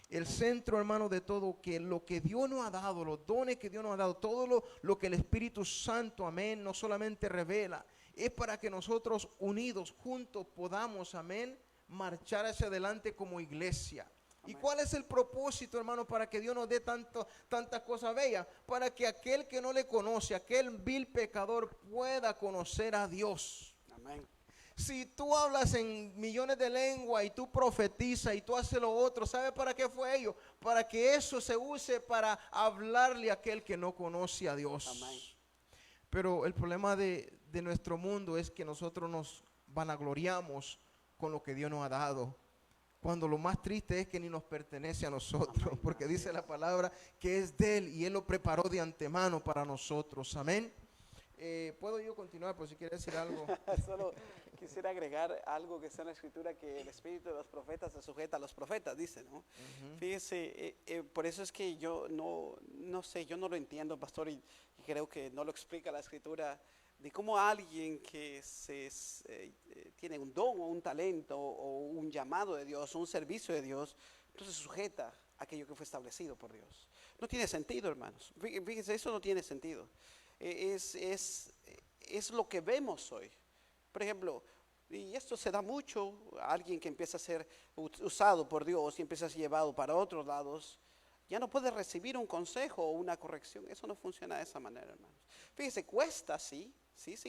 El centro, hermano, de todo, que lo que Dios nos ha dado, los dones que Dios nos ha dado, todo lo que el Espíritu Santo, amén, no solamente revela, es para que nosotros unidos, juntos, podamos, amén, marchar hacia adelante como iglesia. ¿Y Amén. cuál es el propósito, hermano, para que Dios nos dé tantas cosas bellas? Para que aquel que no le conoce, aquel vil pecador, pueda conocer a Dios. Amén. Si tú hablas en millones de lenguas y tú profetizas y tú haces lo otro, ¿sabe para qué fue ello? Para que eso se use para hablarle a aquel que no conoce a Dios. Amén. Pero el problema de nuestro mundo es que nosotros nos vanagloriamos con lo que Dios nos ha dado, cuando lo más triste es que ni nos pertenece a nosotros. Amén. Porque Así dice es. la palabra que es de Él y Él lo preparó de antemano para nosotros. Amén. ¿Puedo yo continuar por si quiere decir algo? Solo quisiera agregar algo que está en la escritura, que el espíritu de los profetas se sujeta a los profetas, dice, ¿no? Fíjese, por eso es que yo no sé, yo no lo entiendo, pastor, y creo que no lo explica la escritura, de cómo alguien que tiene un don o un talento o un llamado de Dios o un servicio de Dios, entonces sujeta a aquello que fue establecido por Dios. No tiene sentido, hermanos. Fíjense, eso no tiene sentido. Es lo que vemos hoy. Por ejemplo, y esto se da mucho, a alguien que empieza a ser usado por Dios y empieza a ser llevado para otros lados, ya no puede recibir un consejo o una corrección. Eso no funciona de esa manera, hermanos. Fíjese, cuesta, sí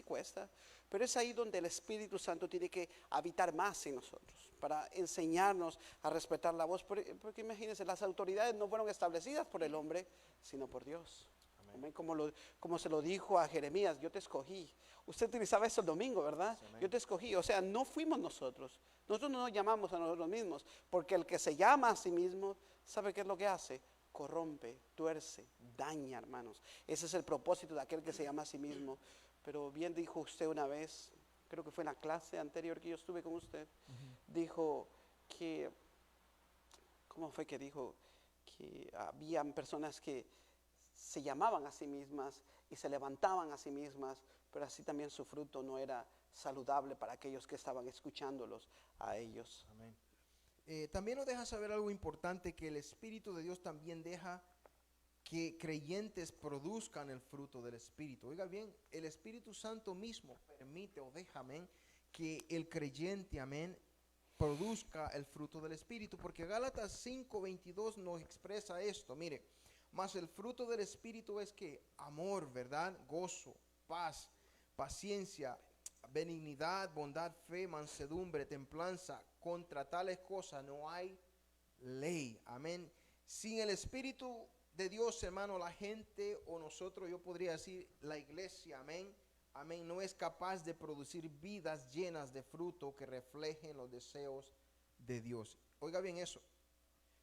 cuesta, pero es ahí donde el Espíritu Santo tiene que habitar más en nosotros, para enseñarnos a respetar la voz, porque imagínense, las autoridades no fueron establecidas por el hombre, sino por Dios. Amén. Como se lo dijo a Jeremías, yo te escogí. Usted utilizaba eso el domingo, ¿verdad? Sí, yo te escogí, o sea, no fuimos nosotros no nos llamamos a nosotros mismos, porque el que se llama a sí mismo, ¿sabe qué es lo que hace? Corrompe, tuerce, daña, hermanos. Ese es el propósito de aquel que se llama a sí mismo. Pero bien dijo usted una vez, creo que fue en la clase anterior que yo estuve con usted, dijo que, ¿cómo fue que dijo? Que habían personas que se llamaban a sí mismas y se levantaban a sí mismas, pero así también su fruto no era saludable para aquellos que estaban escuchándolos a ellos. Amén. También nos deja saber algo importante, que el Espíritu de Dios también deja que creyentes produzcan el fruto del Espíritu. Oiga bien, el Espíritu Santo mismo permite o deja, amén, que el creyente, amén, produzca el fruto del Espíritu, porque Gálatas 5:22 nos expresa esto. Mire, mas el fruto del Espíritu es que amor, verdad, gozo, paz, paciencia, benignidad, bondad, fe, mansedumbre, templanza. Contra tales cosas no hay ley. Amén. Sin el Espíritu de Dios, hermano, la gente, o nosotros, yo podría decir la iglesia, amén, amén, no es capaz de producir vidas llenas de fruto que reflejen los deseos de Dios. Oiga bien eso.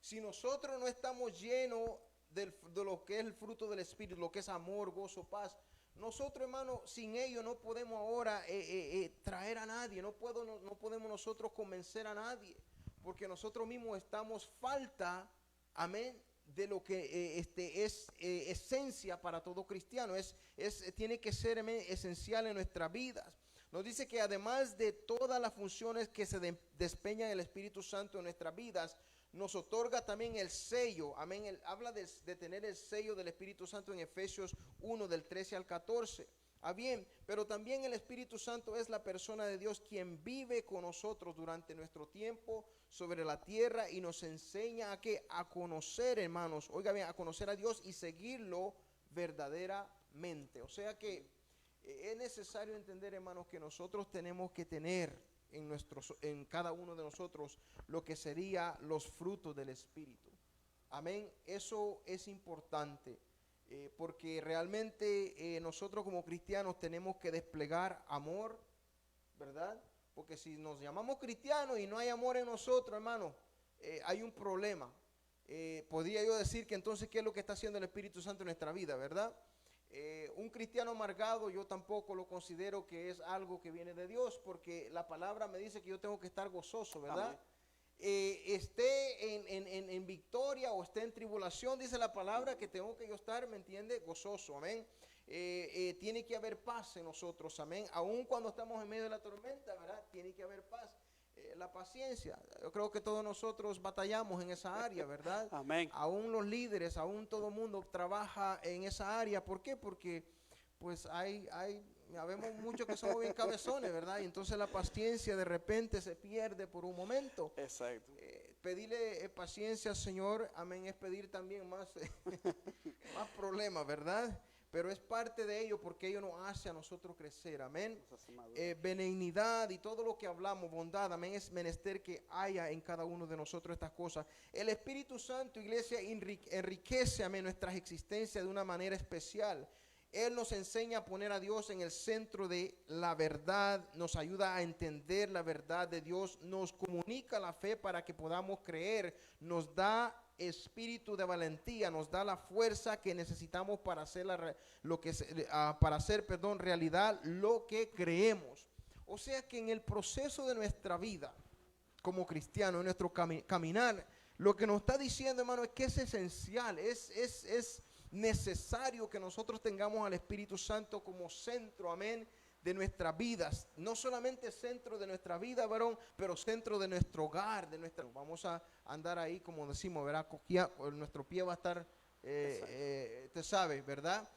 Si nosotros no estamos llenos de lo que es el fruto del Espíritu, lo que es amor, gozo, paz, nosotros, hermano, sin ello no podemos ahora traer a nadie, no podemos nosotros convencer a nadie, porque nosotros mismos estamos falta, amén, de lo que es esencia para todo cristiano, tiene que ser, amén, esencial en nuestras vidas. Nos dice que además de todas las funciones que se desempeñan el Espíritu Santo en nuestras vidas, nos otorga también el sello, amén. Él habla de tener el sello del Espíritu Santo en Efesios 1 del 13 al 14. Bien, pero también el Espíritu Santo es la persona de Dios quien vive con nosotros durante nuestro tiempo sobre la tierra y nos enseña a conocer, hermanos, oiga bien, a conocer a Dios y seguirlo verdaderamente. O sea que es necesario entender, hermanos, que nosotros tenemos que tener en cada uno de nosotros lo que sería los frutos del Espíritu. Amén. Eso es importante, porque realmente nosotros como cristianos tenemos que desplegar amor, ¿verdad? Porque si nos llamamos cristianos y no hay amor en nosotros, hermano, hay un problema. Podría yo decir que entonces, ¿qué es lo que está haciendo el Espíritu Santo en nuestra vida, verdad? Un cristiano amargado yo tampoco lo considero que es algo que viene de Dios, porque la palabra me dice que yo tengo que estar gozoso, ¿verdad? Esté en victoria o esté en tribulación, dice la palabra que tengo que yo estar, ¿me entiende? Gozoso, amén. Tiene que haber paz en nosotros, amén. Aun cuando estamos en medio de la tormenta, ¿verdad? Tiene que haber paz. La paciencia, yo creo que todos nosotros batallamos en esa área, ¿verdad? Amén. Aún los líderes, aún todo el mundo trabaja en esa área. ¿Por qué? Porque pues habemos muchos que somos bien cabezones, ¿verdad? Y entonces la paciencia de repente se pierde por un momento. Exacto. pedirle paciencia al Señor, amén, es pedir también más, más problemas, ¿verdad? Pero es parte de ello porque ello nos hace a nosotros crecer, amén. Nos hace madurar. Benignidad y todo lo que hablamos, bondad, amén, es menester que haya en cada uno de nosotros estas cosas. El Espíritu Santo, iglesia, enriquece, amén, nuestras existencias de una manera especial. Él nos enseña a poner a Dios en el centro de la verdad, nos ayuda a entender la verdad de Dios, nos comunica la fe para que podamos creer, nos da espíritu de valentía, nos da la fuerza que necesitamos para hacer realidad lo que creemos. O sea que en el proceso de nuestra vida como cristianos, en nuestro caminar, lo que nos está diciendo, hermano, es que es esencial, es necesario que nosotros tengamos al Espíritu Santo como centro, amén, de nuestras vidas. No solamente centro de nuestra vida, varón, pero centro de nuestro hogar, vamos a andar ahí, como decimos, ¿verdad? Nuestro pie va a estar, te sabe, ¿verdad?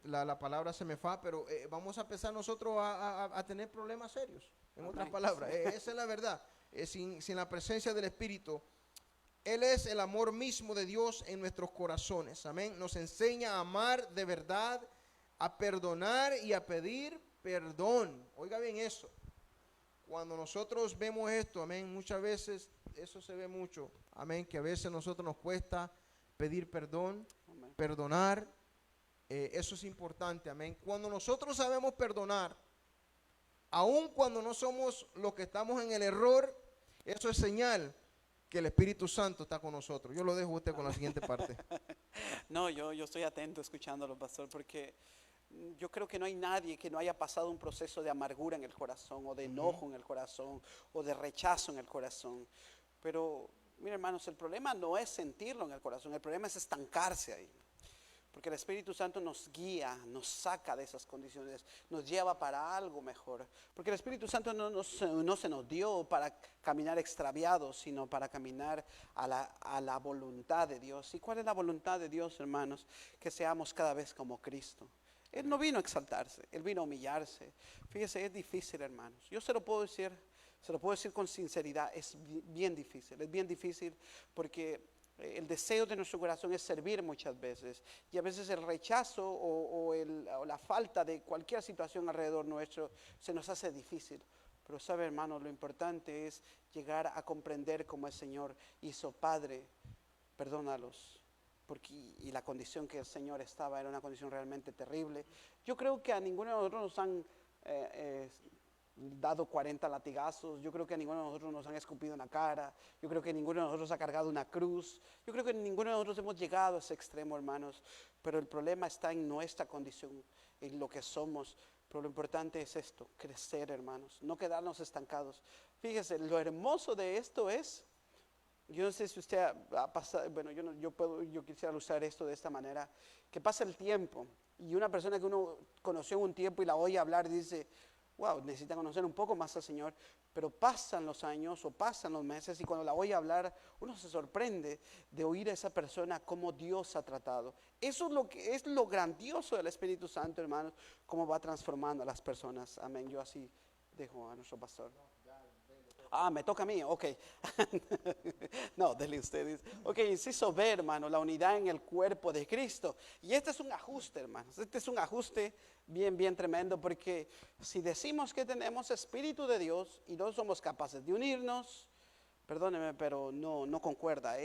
La palabra se me fa, pero vamos a empezar nosotros a tener problemas serios, en otras palabras. Esa es la verdad. Sin la presencia del Espíritu, Él es el amor mismo de Dios en nuestros corazones, amén. Nos enseña a amar de verdad, a perdonar y a pedir perdón. Oiga bien eso. Cuando nosotros vemos esto, amén, muchas veces eso se ve mucho, amén, que a veces a nosotros nos cuesta pedir perdón, Amén. perdonar. Eso es importante, amén. Cuando nosotros sabemos perdonar, aun cuando no somos los que estamos en el error, eso es señal que el Espíritu Santo está con nosotros. Yo lo dejo a usted con la siguiente parte. No, yo estoy atento escuchándolo, pastor, porque yo creo que no hay nadie que no haya pasado un proceso de amargura en el corazón, o de enojo en el corazón, o de rechazo en el corazón. Pero, mira, hermanos, el problema no es sentirlo en el corazón, el problema es estancarse ahí. Porque el Espíritu Santo nos guía, nos saca de esas condiciones, nos lleva para algo mejor. Porque el Espíritu Santo no se nos dio para caminar extraviados, sino para caminar a la voluntad de Dios. ¿Y cuál es la voluntad de Dios, hermanos? Que seamos cada vez como Cristo. Él no vino a exaltarse, Él vino a humillarse. Fíjese, es difícil, hermanos. Yo se lo puedo decir con sinceridad, es bien difícil porque el deseo de nuestro corazón es servir muchas veces, y a veces el rechazo o la falta de cualquier situación alrededor nuestro se nos hace difícil. Pero sabe, hermano, lo importante es llegar a comprender cómo el Señor hizo. Padre, perdónalos, porque y la condición que el Señor estaba era una condición realmente terrible. Yo creo que a ninguno de nosotros nos han dado 40 latigazos. Yo creo que a ninguno de nosotros nos han escupido en la cara. Yo creo que ninguno de nosotros ha cargado una cruz. Yo creo que ninguno de nosotros hemos llegado a ese extremo, hermanos. Pero el problema está en nuestra condición, en lo que somos. Pero lo importante es esto, crecer, hermanos, no quedarnos estancados. Fíjese, lo hermoso de esto es, yo no sé si usted ha pasado, bueno, yo quisiera usar esto de esta manera, que pasa el tiempo y una persona que uno conoció un tiempo y la oye hablar dice, wow, necesita conocer un poco más al Señor, pero pasan los años o pasan los meses y cuando la oye hablar, uno se sorprende de oír a esa persona cómo Dios ha tratado. Eso es lo que es lo grandioso del Espíritu Santo, hermanos, cómo va transformando a las personas. Amén. Yo así dejo a nuestro pastor. Me toca a mí, ok. No, dele ustedes. Ok, inciso B, hermano, la unidad en el cuerpo de Cristo. Y este es un ajuste, hermanos. Este es un ajuste bien tremendo, porque si decimos que tenemos Espíritu de Dios y no somos capaces de unirnos, perdóneme, pero no concuerda,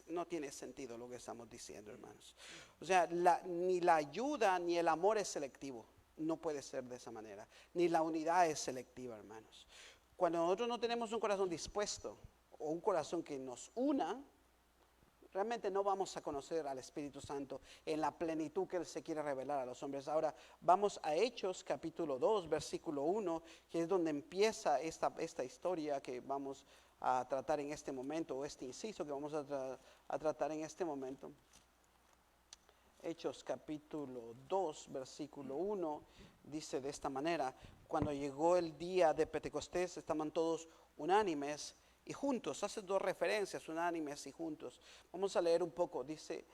no tiene sentido lo que estamos diciendo, hermanos. O sea, ni la ayuda ni el amor es selectivo. No puede ser de esa manera. Ni la unidad es selectiva, hermanos. Cuando nosotros no tenemos un corazón dispuesto o un corazón que nos una, realmente no vamos a conocer al Espíritu Santo en la plenitud que Él se quiere revelar a los hombres. Ahora vamos a Hechos capítulo 2, versículo 1, que es donde empieza esta historia que vamos a tratar en este momento, o este inciso que vamos a tratar en este momento. Hechos capítulo 2, versículo 1, dice de esta manera: cuando llegó el día de Pentecostés, estaban todos unánimes y juntos. Hace dos referencias, unánimes y juntos. Vamos a leer un poco, dice: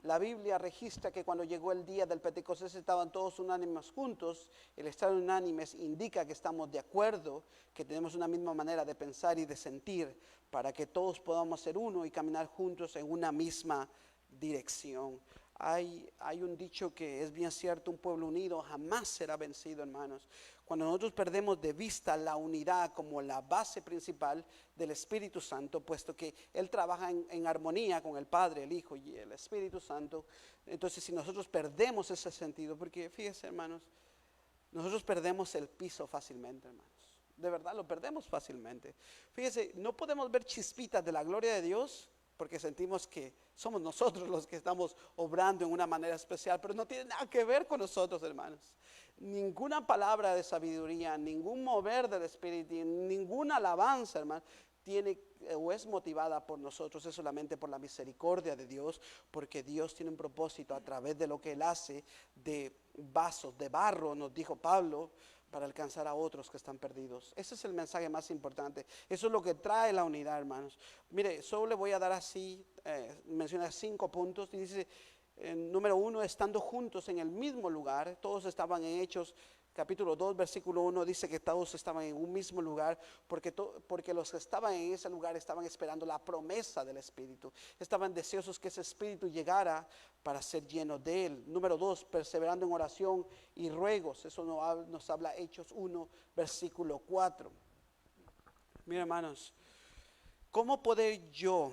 La Biblia registra que cuando llegó el día del Pentecostés estaban todos unánimes juntos. El estar unánimes indica que estamos de acuerdo, que tenemos una misma manera de pensar y de sentir, para que todos podamos ser uno y caminar juntos en una misma dirección. Hay un dicho que es bien cierto: un pueblo unido jamás será vencido, hermanos. Cuando nosotros perdemos de vista la unidad como la base principal del Espíritu Santo, puesto que Él trabaja en armonía con el Padre, el Hijo y el Espíritu Santo, entonces si nosotros perdemos ese sentido, porque fíjense, hermanos, nosotros perdemos el piso fácilmente, hermanos. De verdad lo perdemos fácilmente. Fíjense, no podemos ver chispitas de la gloria de Dios porque sentimos que somos nosotros los que estamos obrando en una manera especial, pero no tiene nada que ver con nosotros, hermanos. Ninguna palabra de sabiduría, ningún mover del Espíritu, ninguna alabanza, hermano, tiene o es motivada por nosotros, es solamente por la misericordia de Dios, porque Dios tiene un propósito a través de lo que Él hace de vasos de barro, nos dijo Pablo, para alcanzar a otros que están perdidos. Ese es el mensaje más importante. Eso es lo que trae la unidad, hermanos. Mire, solo le voy a dar así, menciona 5 puntos. Y dice, número 1, estando juntos en el mismo lugar. Todos estaban en Hechos capítulo 2, versículo 1, dice que todos estaban en un mismo lugar, porque los que estaban en ese lugar estaban esperando la promesa del Espíritu. Estaban deseosos que ese Espíritu llegara para ser lleno de Él. Número 2, perseverando en oración y ruegos. Eso nos habla Hechos 1, versículo 4. Mira, hermanos, ¿cómo poder yo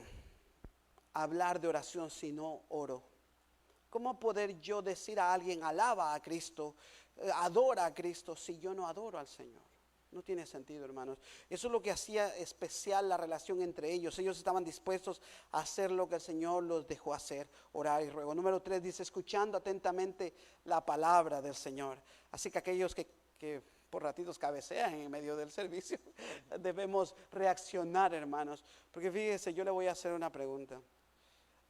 hablar de oración si no oro? ¿Cómo poder yo decir a alguien alaba a Cristo, adora a Cristo, si yo no adoro al Señor? No tiene sentido, hermanos. Eso es lo que hacía especial la relación entre ellos. Ellos estaban dispuestos a hacer lo que el Señor los dejó hacer, orar y ruego. Número 3 dice, escuchando atentamente la palabra del Señor. Así que aquellos que por ratitos cabecean en medio del servicio, debemos reaccionar, hermanos. Porque fíjese, yo le voy a hacer una pregunta.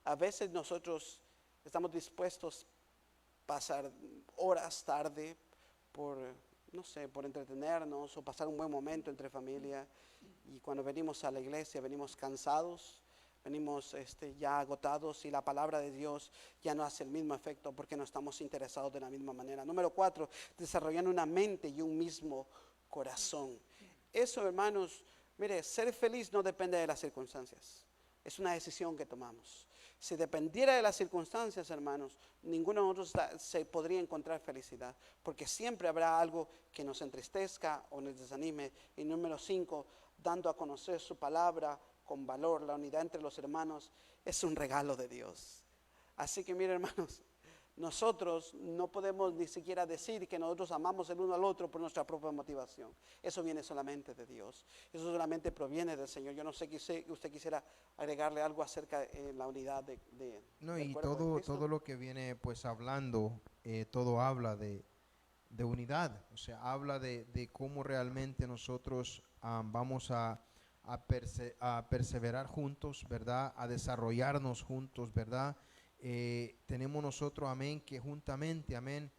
A veces nosotros estamos dispuestos a pasar horas tarde por, no sé, por entretenernos o pasar un buen momento entre familia. Y cuando venimos a la iglesia, venimos cansados, venimos ya agotados y la palabra de Dios ya no hace el mismo efecto porque no estamos interesados de la misma manera. Número 4, desarrollando una mente y un mismo corazón. Eso, hermanos, mire, ser feliz no depende de las circunstancias. Es una decisión que tomamos. Si dependiera de las circunstancias, hermanos, ninguno de nosotros se podría encontrar felicidad, porque siempre habrá algo que nos entristezca o nos desanime. Y número 5, dando a conocer su palabra con valor. La unidad entre los hermanos es un regalo de Dios. Así que miren, hermanos, nosotros no podemos ni siquiera decir que nosotros amamos el uno al otro por nuestra propia motivación. Eso viene solamente de Dios. Eso solamente proviene del Señor. Yo no sé si usted quisiera agregarle algo acerca de la unidad No, del y cuerpo de Cristo. todo lo que viene pues hablando, todo habla de unidad. O sea, habla de cómo realmente nosotros vamos a perseverar juntos, ¿verdad? A desarrollarnos juntos, ¿verdad? Tenemos nosotros, amén, que juntamente, amén,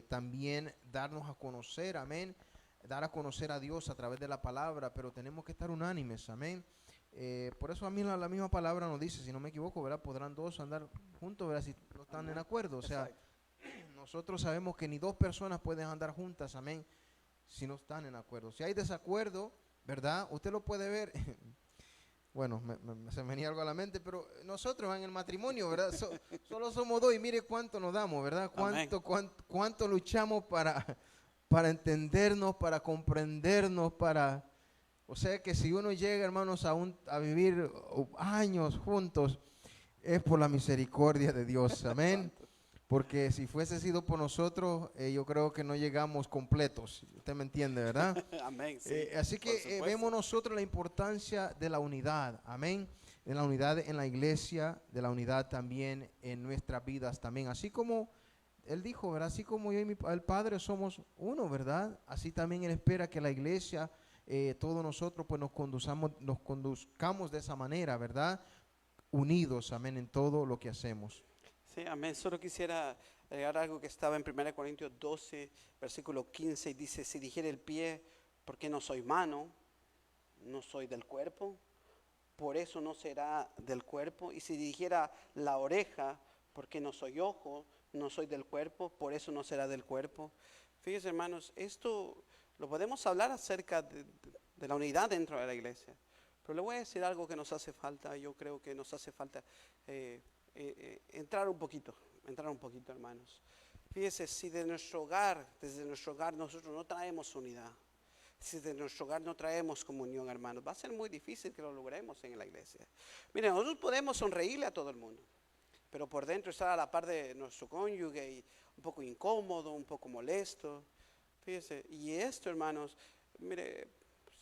también darnos a conocer, amén, dar a conocer a Dios a través de la palabra, pero tenemos que estar unánimes, amén. Por eso a mí la misma palabra nos dice, si no me equivoco, ¿verdad? Podrán dos andar juntos, ¿verdad? Si no están en acuerdo. O sea, nosotros sabemos que ni dos personas pueden andar juntas, amén, si no están en acuerdo. Si hay desacuerdo, ¿verdad? Usted lo puede ver. Bueno, se me venía algo a la mente, pero nosotros en el matrimonio, ¿verdad? Solo somos dos y mire cuánto nos damos, ¿verdad? Cuánto luchamos para entendernos, para comprendernos, o sea que si uno llega, hermanos, a vivir años juntos, es por la misericordia de Dios, amén. Porque si fuese sido por nosotros, yo creo que no llegamos completos. Usted me entiende, ¿verdad? Amén. Sí, así que vemos nosotros la importancia de la unidad, amén. De la unidad en la iglesia, de la unidad también en nuestras vidas también. Así como Él dijo, ¿verdad? Así como yo y el Padre somos uno, ¿verdad? Así también Él espera que la iglesia, todos nosotros, pues nos conduzcamos de esa manera, ¿verdad? Unidos, amén, en todo lo que hacemos. Sí, amén. Solo quisiera agregar algo que estaba en 1 Corintios 12, versículo 15, y dice, si dijera el pie, ¿por qué no soy mano? ¿No soy del cuerpo? por eso no será del cuerpo. Y si dijera la oreja, porque no soy ojo, no soy del cuerpo, por eso no será del cuerpo. Fíjense, hermanos, esto lo podemos hablar acerca de la unidad dentro de la iglesia. Pero le voy a decir algo que nos hace falta. Yo creo que nos hace falta entrar un poquito, hermanos. Fíjese, si de nuestro hogar, desde nuestro hogar nosotros no traemos unidad, si de nuestro hogar no traemos comunión, hermanos, va a ser muy difícil que lo logremos en la iglesia. Miren, nosotros podemos sonreírle a todo el mundo, pero por dentro estar a la par de nuestro cónyuge y un poco incómodo, un poco molesto. Fíjese, y esto, hermanos, mire,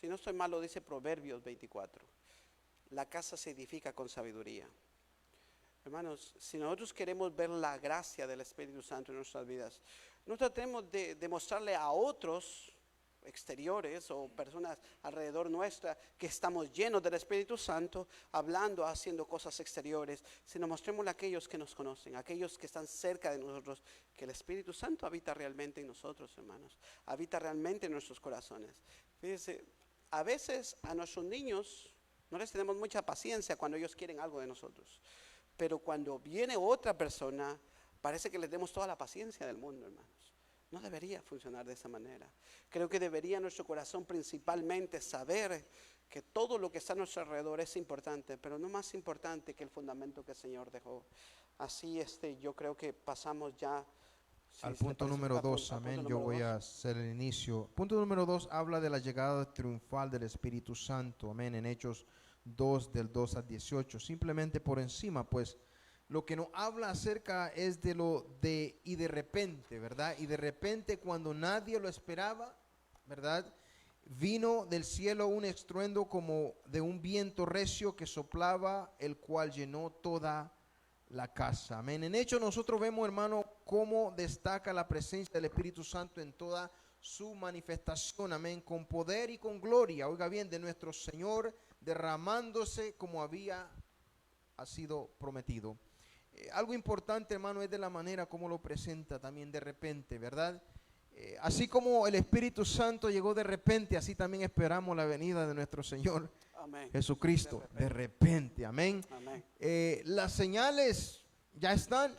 si no estoy mal, lo dice Proverbios 24. La casa se edifica con sabiduría. Hermanos, si nosotros queremos ver la gracia del Espíritu Santo en nuestras vidas, no tratemos de demostrarle a otros exteriores o personas alrededor nuestra que estamos llenos del Espíritu Santo, hablando, haciendo cosas exteriores, sino mostrémosle a aquellos que nos conocen, a aquellos que están cerca de nosotros, que el Espíritu Santo habita realmente en nosotros, hermanos, habita realmente en nuestros corazones. Fíjense, a veces a nuestros niños no les tenemos mucha paciencia cuando ellos quieren algo de nosotros, pero cuando viene otra persona, parece que les demos toda la paciencia del mundo, hermanos. No debería funcionar de esa manera. Creo que debería nuestro corazón principalmente saber que todo lo que está a nuestro alrededor es importante, pero no más importante que el fundamento que el Señor dejó. Así yo creo que pasamos ya al punto número 2, amén. Yo voy a hacer el inicio. Punto número 2 habla de la llegada triunfal del Espíritu Santo, amén, en Hechos 2, del 2 al 18. Simplemente por encima, pues, lo que nos habla acerca es de y de repente, ¿verdad? Y de repente, cuando nadie lo esperaba, ¿verdad? Vino del cielo un estruendo como de un viento recio que soplaba, el cual llenó toda la casa. Amén. En hecho, nosotros vemos, hermano, cómo destaca la presencia del Espíritu Santo en toda su manifestación. Amén. Con poder y con gloria, oiga bien, de nuestro Señor derramándose como ha sido prometido. Algo importante, hermano, es de la manera como lo presenta también de repente, ¿verdad? Así como el Espíritu Santo llegó de repente, así también esperamos la venida de nuestro Señor Amén. Jesucristo, de repente, amén. Amén. Las señales ya están,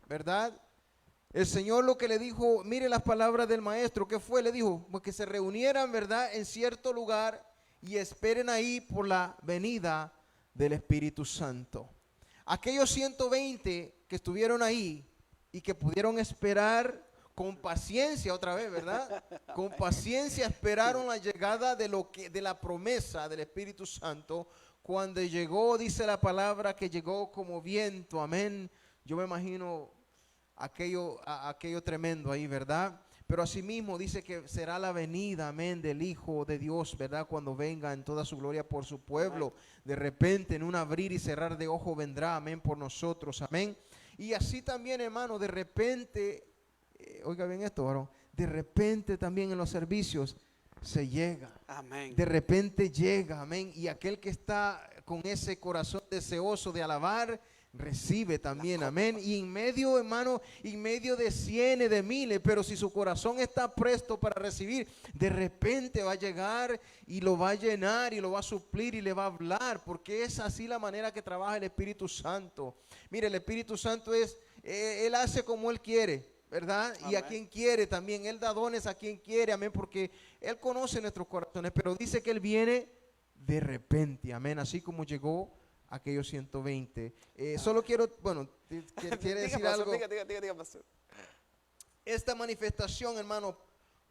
¿verdad? El Señor lo que le dijo, mire las palabras del maestro, ¿qué fue? Le dijo, pues que se reunieran, ¿verdad?, en cierto lugar y esperen ahí por la venida del Espíritu Santo. Aquellos 120 que estuvieron ahí y que pudieron esperar con paciencia, otra vez, ¿verdad? Con paciencia esperaron la llegada de la promesa del Espíritu Santo. Cuando llegó, dice la palabra que llegó como viento, amén. Yo me imagino aquello tremendo ahí, ¿verdad? Pero asimismo dice que será la venida, amén, del Hijo de Dios, ¿verdad? Cuando venga en toda su gloria por su pueblo. De repente, en un abrir y cerrar de ojo vendrá, amén, por nosotros, amén. Y así también, hermano, de repente, oiga bien esto, varón, de repente también en los servicios se llega. Amén. De repente llega, amén. Y aquel que está con ese corazón deseoso de alabar, recibe también, amén. Y en medio, hermano, en medio de cientos, de miles, pero si su corazón está presto para recibir, de repente va a llegar y lo va a llenar y lo va a suplir y le va a hablar, porque es así la manera que trabaja el Espíritu Santo. Mire, el Espíritu Santo Él hace como Él quiere, ¿verdad? Amén. Y a quien quiere también, Él da dones a quien quiere, amén, porque Él conoce nuestros corazones, pero dice que Él viene de repente, amén, así como llegó aquellos 120. Solo quiero, bueno, quiere decir pastor, algo. Diga, pastor. Esta manifestación, hermano,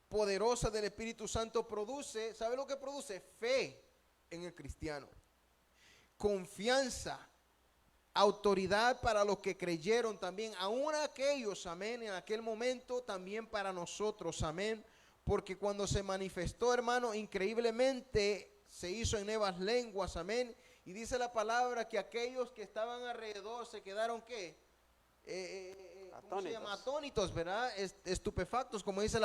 poderosa del Espíritu Santo produce, ¿sabe lo que produce? Fe en el cristiano, confianza, autoridad para los que creyeron también, aún aquellos, amén, en aquel momento también para nosotros, amén, porque cuando se manifestó, hermano, increíblemente se hizo en nuevas lenguas, amén. Y dice la palabra que aquellos que estaban alrededor se quedaron, ¿qué? ¿Cómo se llama? Atónitos, ¿verdad? Estupefactos, como dice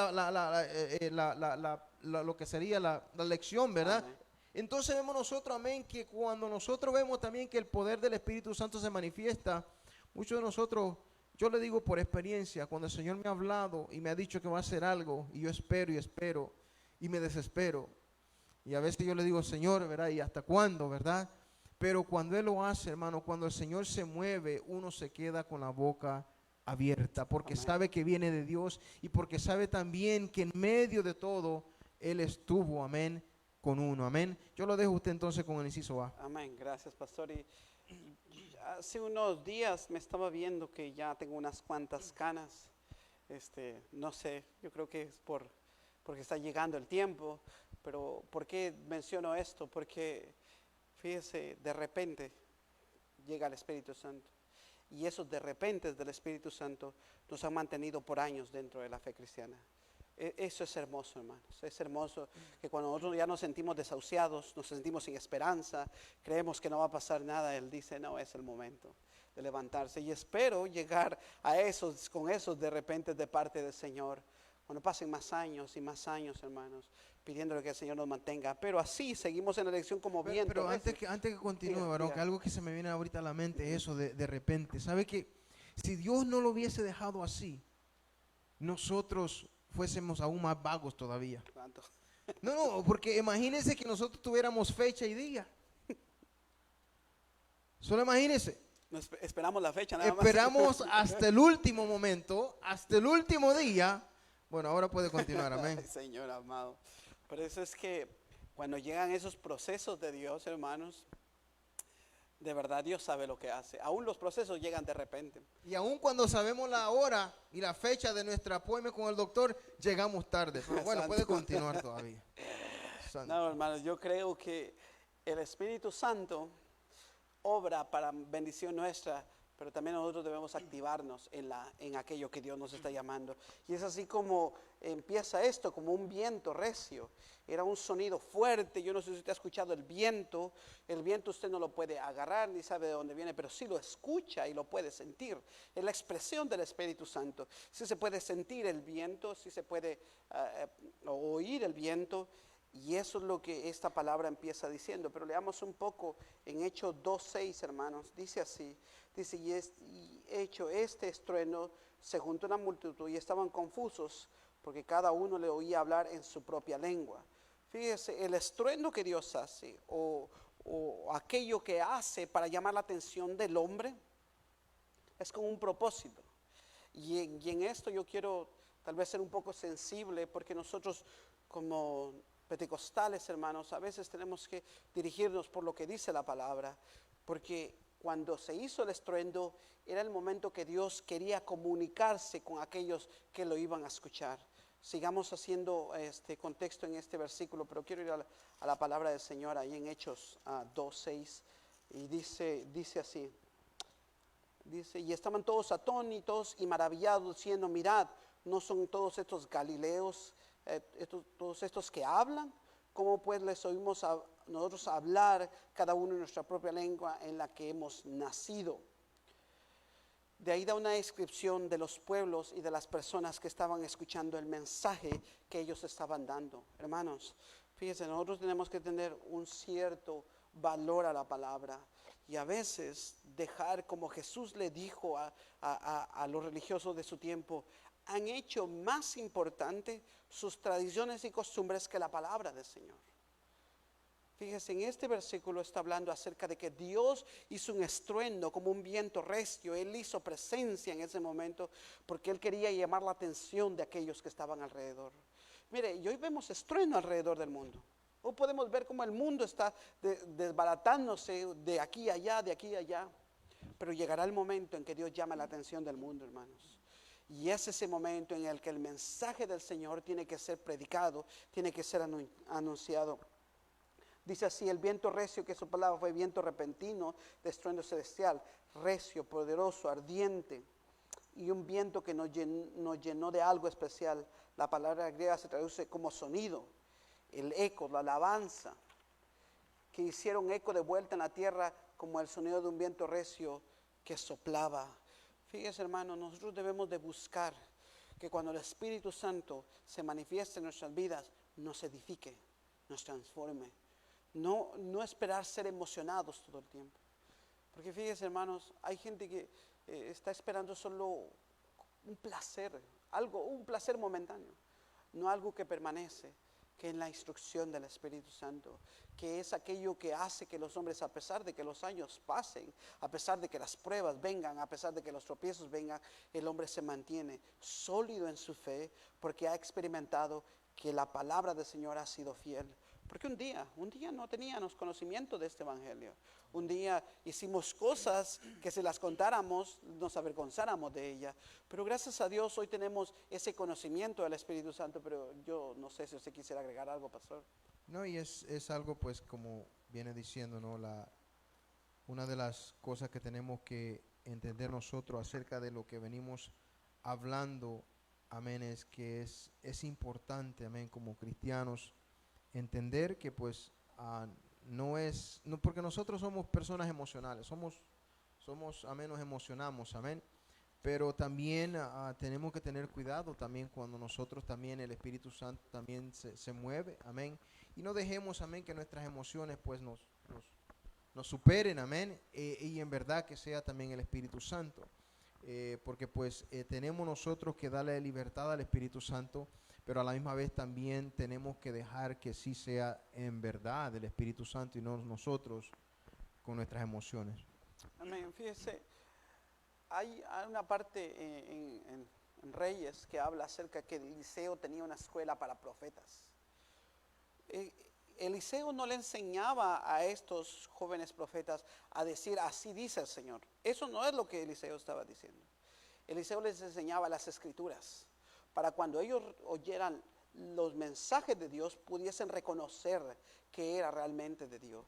lo que sería la lección, ¿verdad? Amén. Entonces vemos nosotros, amén, que cuando nosotros vemos también que el poder del Espíritu Santo se manifiesta, muchos de nosotros, yo le digo por experiencia, cuando el Señor me ha hablado y me ha dicho que va a hacer algo, y yo espero y me desespero. Y a veces yo le digo, Señor, ¿verdad? ¿Y hasta cuándo, verdad? Pero cuando Él lo hace, hermano, cuando el Señor se mueve, uno se queda con la boca abierta, porque Amén. sabe que viene de Dios y porque sabe también que en medio de todo, Él estuvo, amén, con uno, amén. Yo lo dejo a usted entonces con el inciso A. Amén, gracias pastor. Y hace unos días me estaba viendo que ya tengo unas cuantas canas. No sé, yo creo que es porque está llegando el tiempo, pero ¿por qué menciono esto? Porque fíjese, de repente llega el Espíritu Santo. Y esos de repente del Espíritu Santo nos han mantenido por años dentro de la fe cristiana. Eso es hermoso, hermanos. Es hermoso que cuando nosotros ya nos sentimos desahuciados, nos sentimos sin esperanza, creemos que no va a pasar nada, Él dice, no, es el momento de levantarse. Y espero llegar a esos, con esos de repente de parte del Señor, cuando pasen más años y más años, hermanos, pidiéndole que el Señor nos mantenga. Pero así seguimos en la elección como viento. Pero antes que continúe, Diga, varón, diga. que algo que se me viene ahorita a la mente es eso de repente. ¿Sabe que si Dios no lo hubiese dejado así, nosotros fuésemos aún más vagos todavía? ¿Cuánto? No, porque imagínense que nosotros tuviéramos fecha y día. Solo imagínense. Esperamos la fecha nada más. Esperamos hasta el último momento, hasta el último día. Bueno, ahora puede continuar, amén. Ay, Señor amado. Por eso es que cuando llegan esos procesos de Dios, hermanos, de verdad Dios sabe lo que hace. Aún los procesos llegan de repente. Y aun cuando sabemos la hora y la fecha de nuestra appointment con el doctor, llegamos tarde. Pero bueno, Santo. puede continuar todavía. Santo. No, hermanos, yo creo que el Espíritu Santo obra para bendición nuestra, pero también nosotros debemos activarnos en aquello que Dios nos está llamando. Y es así como empieza esto, como un viento recio. Era un sonido fuerte. Yo no sé si usted ha escuchado el viento. El viento usted no lo puede agarrar ni sabe de dónde viene, pero sí lo escucha y lo puede sentir. Es la expresión del Espíritu Santo. Sí se puede sentir el viento, sí se puede oír el viento. Y eso es lo que esta palabra empieza diciendo. Pero leamos un poco en Hechos 2:6, hermanos. Dice así, dice, y hecho este estruendo, se juntó una multitud y estaban confusos, porque cada uno le oía hablar en su propia lengua. Fíjese, el estruendo que Dios hace, o aquello que hace para llamar la atención del hombre, es con un propósito. Y en esto yo quiero tal vez ser un poco sensible, porque nosotros como pentecostales, hermanos, a veces tenemos que dirigirnos por lo que dice la palabra, porque cuando se hizo el estruendo era el momento que Dios quería comunicarse con aquellos que lo iban a escuchar. Sigamos haciendo este contexto en este versículo, pero quiero ir a la palabra del Señor ahí en Hechos 2:6, y dice así. Dice, y estaban todos atónitos y maravillados, diciendo, mirad, ¿no son todos estos galileos, todos estos que hablan? ¿Cómo pues les oímos nosotros hablar, cada uno en nuestra propia lengua en la que hemos nacido? De ahí da una descripción de los pueblos y de las personas que estaban escuchando el mensaje que ellos estaban dando. Hermanos, fíjense, nosotros tenemos que tener un cierto valor a la palabra. Y a veces dejar, como Jesús le dijo a los religiosos de su tiempo, han hecho más importante sus tradiciones y costumbres que la palabra del Señor. Fíjese, en este versículo está hablando acerca de que Dios hizo un estruendo como un viento recio. Él hizo presencia en ese momento porque Él quería llamar la atención de aquellos que estaban alrededor. Mire, y hoy vemos estruendo alrededor del mundo. Hoy podemos ver cómo el mundo está desbaratándose de aquí a allá, de aquí a allá. Pero llegará el momento en que Dios llama la atención del mundo, hermanos. Y es ese momento en el que el mensaje del Señor tiene que ser predicado, tiene que ser anunciado. Dice así, el viento recio que soplaba fue viento repentino de estruendo celestial, recio, poderoso, ardiente, y un viento que nos llenó de algo especial. La palabra griega se traduce como sonido, el eco, la alabanza, que hicieron eco de vuelta en la tierra como el sonido de un viento recio que soplaba. Fíjese, hermano, nosotros debemos de buscar que cuando el Espíritu Santo se manifieste en nuestras vidas, nos edifique, nos transforme. No esperar ser emocionados todo el tiempo. Porque fíjense, hermanos, hay gente que está esperando solo un placer, un placer momentáneo, no algo que permanece. que en la instrucción del Espíritu Santo, que es aquello que hace que los hombres, a pesar de que los años pasen, a pesar de que las pruebas vengan, a pesar de que los tropiezos vengan, el hombre se mantiene sólido en su fe porque ha experimentado que la palabra del Señor ha sido fiel. Porque un día no teníamos conocimiento de este evangelio. Un día hicimos cosas que si las contáramos nos avergonzáramos de ella. Pero gracias a Dios hoy tenemos ese conocimiento del Espíritu Santo. Pero yo no sé si usted quisiera agregar algo, pastor. No, y es algo pues como viene diciendo, ¿no? Una de las cosas que tenemos que entender nosotros acerca de lo que venimos hablando, amén, es que es importante, amén, como cristianos, entender que pues no, porque nosotros somos personas emocionales, amén, nos emocionamos, amén, pero también tenemos que tener cuidado también cuando nosotros también, el Espíritu Santo también se mueve, amén, y no dejemos, amén, que nuestras emociones pues nos superen, amén, y en verdad que sea también el Espíritu Santo, porque pues tenemos nosotros que darle libertad al Espíritu Santo, pero a la misma vez también tenemos que dejar que sí sea en verdad el Espíritu Santo y no nosotros con nuestras emociones. Amén. Fíjese, hay una parte en Reyes que habla acerca que Eliseo tenía una escuela para profetas. Eliseo no le enseñaba a estos jóvenes profetas a decir así dice el Señor. Eso no es lo que Eliseo estaba diciendo. Eliseo les enseñaba las escrituras para cuando ellos oyeran los mensajes de Dios pudiesen reconocer que era realmente de Dios.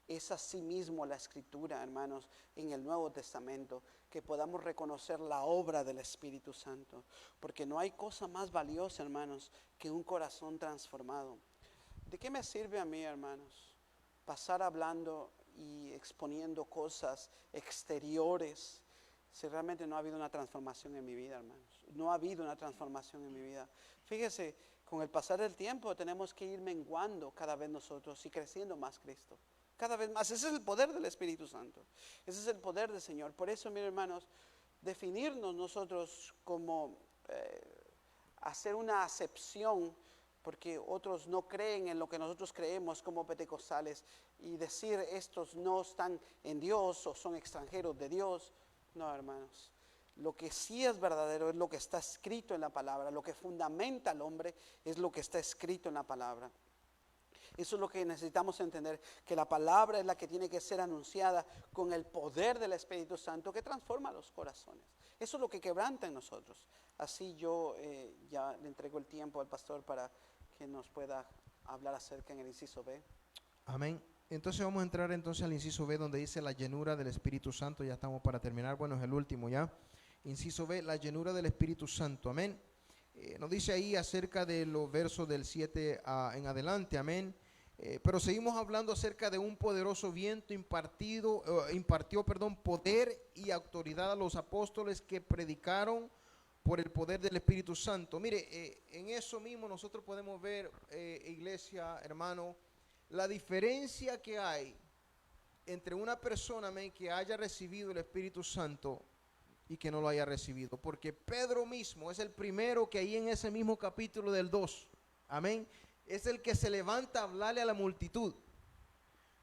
Es así mismo la escritura, hermanos, en el Nuevo Testamento, que podamos reconocer la obra del Espíritu Santo, porque no hay cosa más valiosa, hermanos, que un corazón transformado. ¿De qué me sirve a mí, hermanos, pasar hablando y exponiendo cosas exteriores si realmente no ha habido una transformación en mi vida, hermanos? No ha habido una transformación en mi vida. Fíjese, con el pasar del tiempo tenemos que ir menguando cada vez nosotros y creciendo más Cristo. Cada vez más. Ese es el poder del Espíritu Santo. Ese es el poder del Señor. Por eso, mis hermanos, definirnos nosotros como hacer una acepción, porque otros no creen en lo que nosotros creemos como pentecostales, y decir estos no están en Dios o son extranjeros de Dios. No, hermanos. Lo que sí es verdadero es lo que está escrito en la palabra. Lo que fundamenta al hombre es lo que está escrito en la palabra. Eso es lo que necesitamos entender, que la palabra es la que tiene que ser anunciada con el poder del Espíritu Santo que transforma los corazones. Eso es lo que quebranta en nosotros. Así yo ya le entrego el tiempo al pastor para que nos pueda hablar acerca en el inciso B. Amén. Entonces vamos a entrar entonces al inciso B, donde dice la llenura del Espíritu Santo. Ya estamos para terminar, bueno, es el último ya. Inciso B, la llenura del Espíritu Santo, amén. Nos dice ahí acerca de los versos del 7 en adelante, amén. Pero seguimos hablando acerca de un poderoso viento impartió poder y autoridad a los apóstoles que predicaron por el poder del Espíritu Santo. Mire, en eso mismo nosotros podemos ver, iglesia, hermano, la diferencia que hay entre una persona, amén, que haya recibido el Espíritu Santo y que no lo haya recibido. Porque Pedro mismo es el primero que ahí en ese mismo capítulo del 2, amén, es el que se levanta a hablarle a la multitud.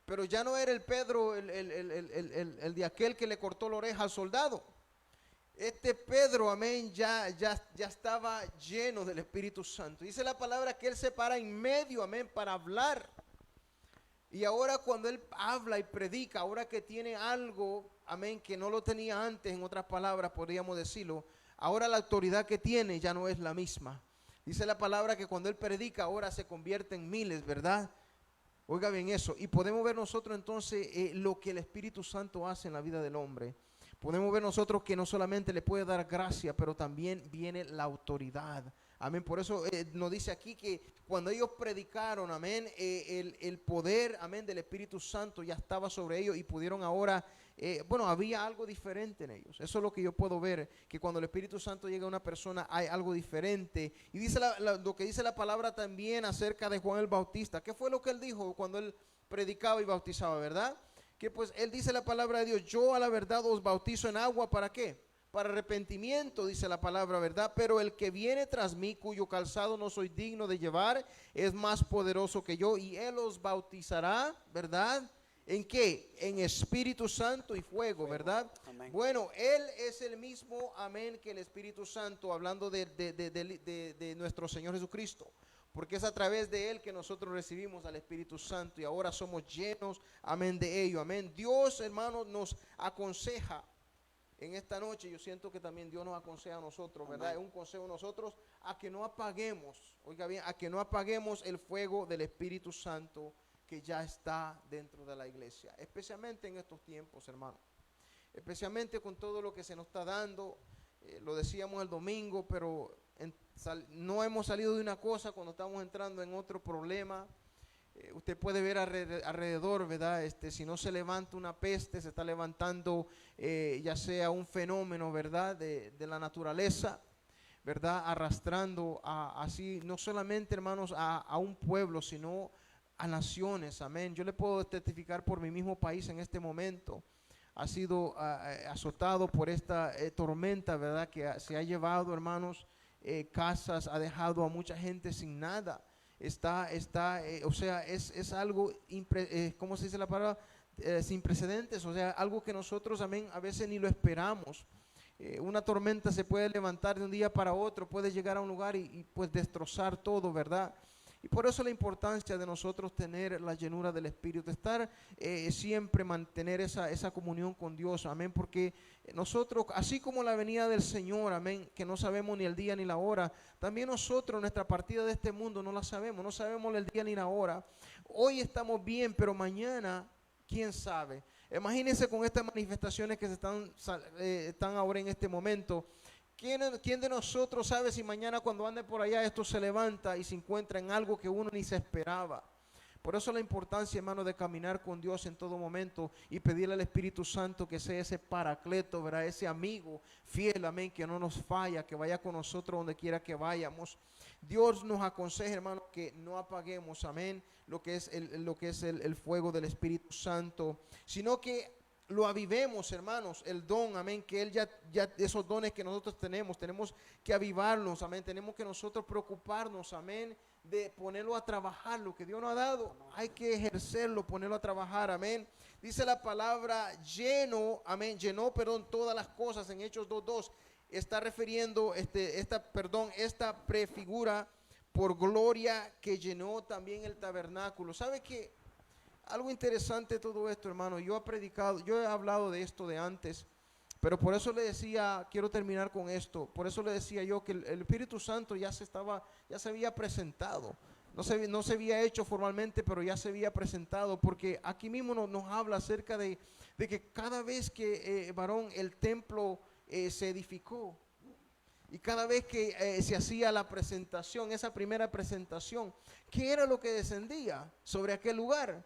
Pero ya no era el Pedro el de aquel que le cortó la oreja al soldado. Este Pedro, amén, ya estaba lleno del Espíritu Santo. Dice la palabra que él se para en medio, amén, para hablar. Y ahora cuando él habla y predica, ahora que tiene algo, amén, que no lo tenía antes, en otras palabras podríamos decirlo, ahora la autoridad que tiene ya no es la misma. Dice la palabra que cuando él predica ahora se convierte en miles, ¿verdad? Oiga bien eso. Y podemos ver nosotros entonces lo que el Espíritu Santo hace en la vida del hombre. Podemos ver nosotros que no solamente le puede dar gracia, pero también viene la autoridad. Amén. Por eso nos dice aquí que cuando ellos predicaron, amén, el poder, amén, del Espíritu Santo ya estaba sobre ellos y pudieron ahora, había algo diferente en ellos. Eso es lo que yo puedo ver, que cuando el Espíritu Santo llega a una persona hay algo diferente. Y dice lo que dice la palabra también acerca de Juan el Bautista. ¿Qué fue lo que él dijo cuando él predicaba y bautizaba, verdad? Que pues él dice la palabra de Dios, yo a la verdad os bautizo en agua, ¿para qué? para arrepentimiento, dice la palabra, ¿verdad? Pero el que viene tras mí, cuyo calzado no soy digno de llevar, es más poderoso que yo, y él os bautizará, ¿verdad? ¿En qué? En Espíritu Santo y fuego, ¿verdad? Amén. Bueno, Él es el mismo, amén, que el Espíritu Santo, hablando de nuestro Señor Jesucristo. Porque es a través de Él que nosotros recibimos al Espíritu Santo y ahora somos llenos, amén, de ello, amén. Dios, hermanos, nos aconseja en esta noche. Yo siento que también Dios nos aconseja a nosotros, ¿verdad? Amén. Es un consejo a nosotros a que no apaguemos, oiga bien, a que no apaguemos el fuego del Espíritu Santo que ya está dentro de la iglesia, especialmente en estos tiempos, hermano, especialmente con todo lo que se nos está dando. Lo decíamos el domingo, pero no hemos salido de una cosa cuando estamos entrando en otro problema. Usted puede ver alrededor, ¿verdad? Si no se levanta una peste, se está levantando ya sea un fenómeno, ¿verdad? De la naturaleza, ¿verdad? Arrastrando así, no solamente, hermanos, a un pueblo, sino a naciones, amén. Yo le puedo testificar por mi mismo país en este momento. Ha sido azotado por esta tormenta, ¿verdad? Que se ha llevado, hermanos, casas, ha dejado a mucha gente sin nada. O sea, es algo, ¿cómo se dice la palabra? Sin precedentes, o sea, algo que nosotros, amén, a veces ni lo esperamos. Una tormenta se puede levantar de un día para otro, puede llegar a un lugar y pues destrozar todo, ¿verdad? Y por eso la importancia de nosotros tener la llenura del Espíritu, estar siempre mantener esa comunión con Dios, amén, porque nosotros, así como la venida del Señor, amén, que no sabemos ni el día ni la hora, también nosotros nuestra partida de este mundo no la sabemos, no sabemos el día ni la hora. Hoy estamos bien, pero mañana, quién sabe. Imagínense con estas manifestaciones que están ahora en este momento. ¿Quién de nosotros sabe si mañana cuando ande por allá esto se levanta y se encuentra en algo que uno ni se esperaba? Por eso la importancia, hermano, de caminar con Dios en todo momento y pedirle al Espíritu Santo que sea ese paracleto, ¿verdad? Ese amigo fiel, amén, que no nos falla, que vaya con nosotros donde quiera que vayamos. Dios nos aconseja, hermano, que no apaguemos, amén, lo que es el fuego del Espíritu Santo, sino que lo avivemos, hermanos, el don, amén, que Él ya esos dones que nosotros tenemos que avivarlos, amén, tenemos que nosotros preocuparnos, amén, de ponerlo a trabajar, lo que Dios nos ha dado, hay que ejercerlo, ponerlo a trabajar, amén. Dice la palabra llenó, todas las cosas en Hechos 2:2, está refiriendo, esta prefigura por gloria que llenó también el tabernáculo. ¿Sabe qué? Algo interesante de todo esto, hermano, yo he hablado de esto de antes, pero por eso le decía, quiero terminar con esto, por eso le decía yo que el Espíritu Santo ya se había presentado, no se había hecho formalmente, pero ya se había presentado, porque aquí mismo nos habla acerca de que cada vez que, varón, el templo se edificó, y cada vez que se hacía la presentación, esa primera presentación, ¿qué era lo que descendía sobre aquel lugar?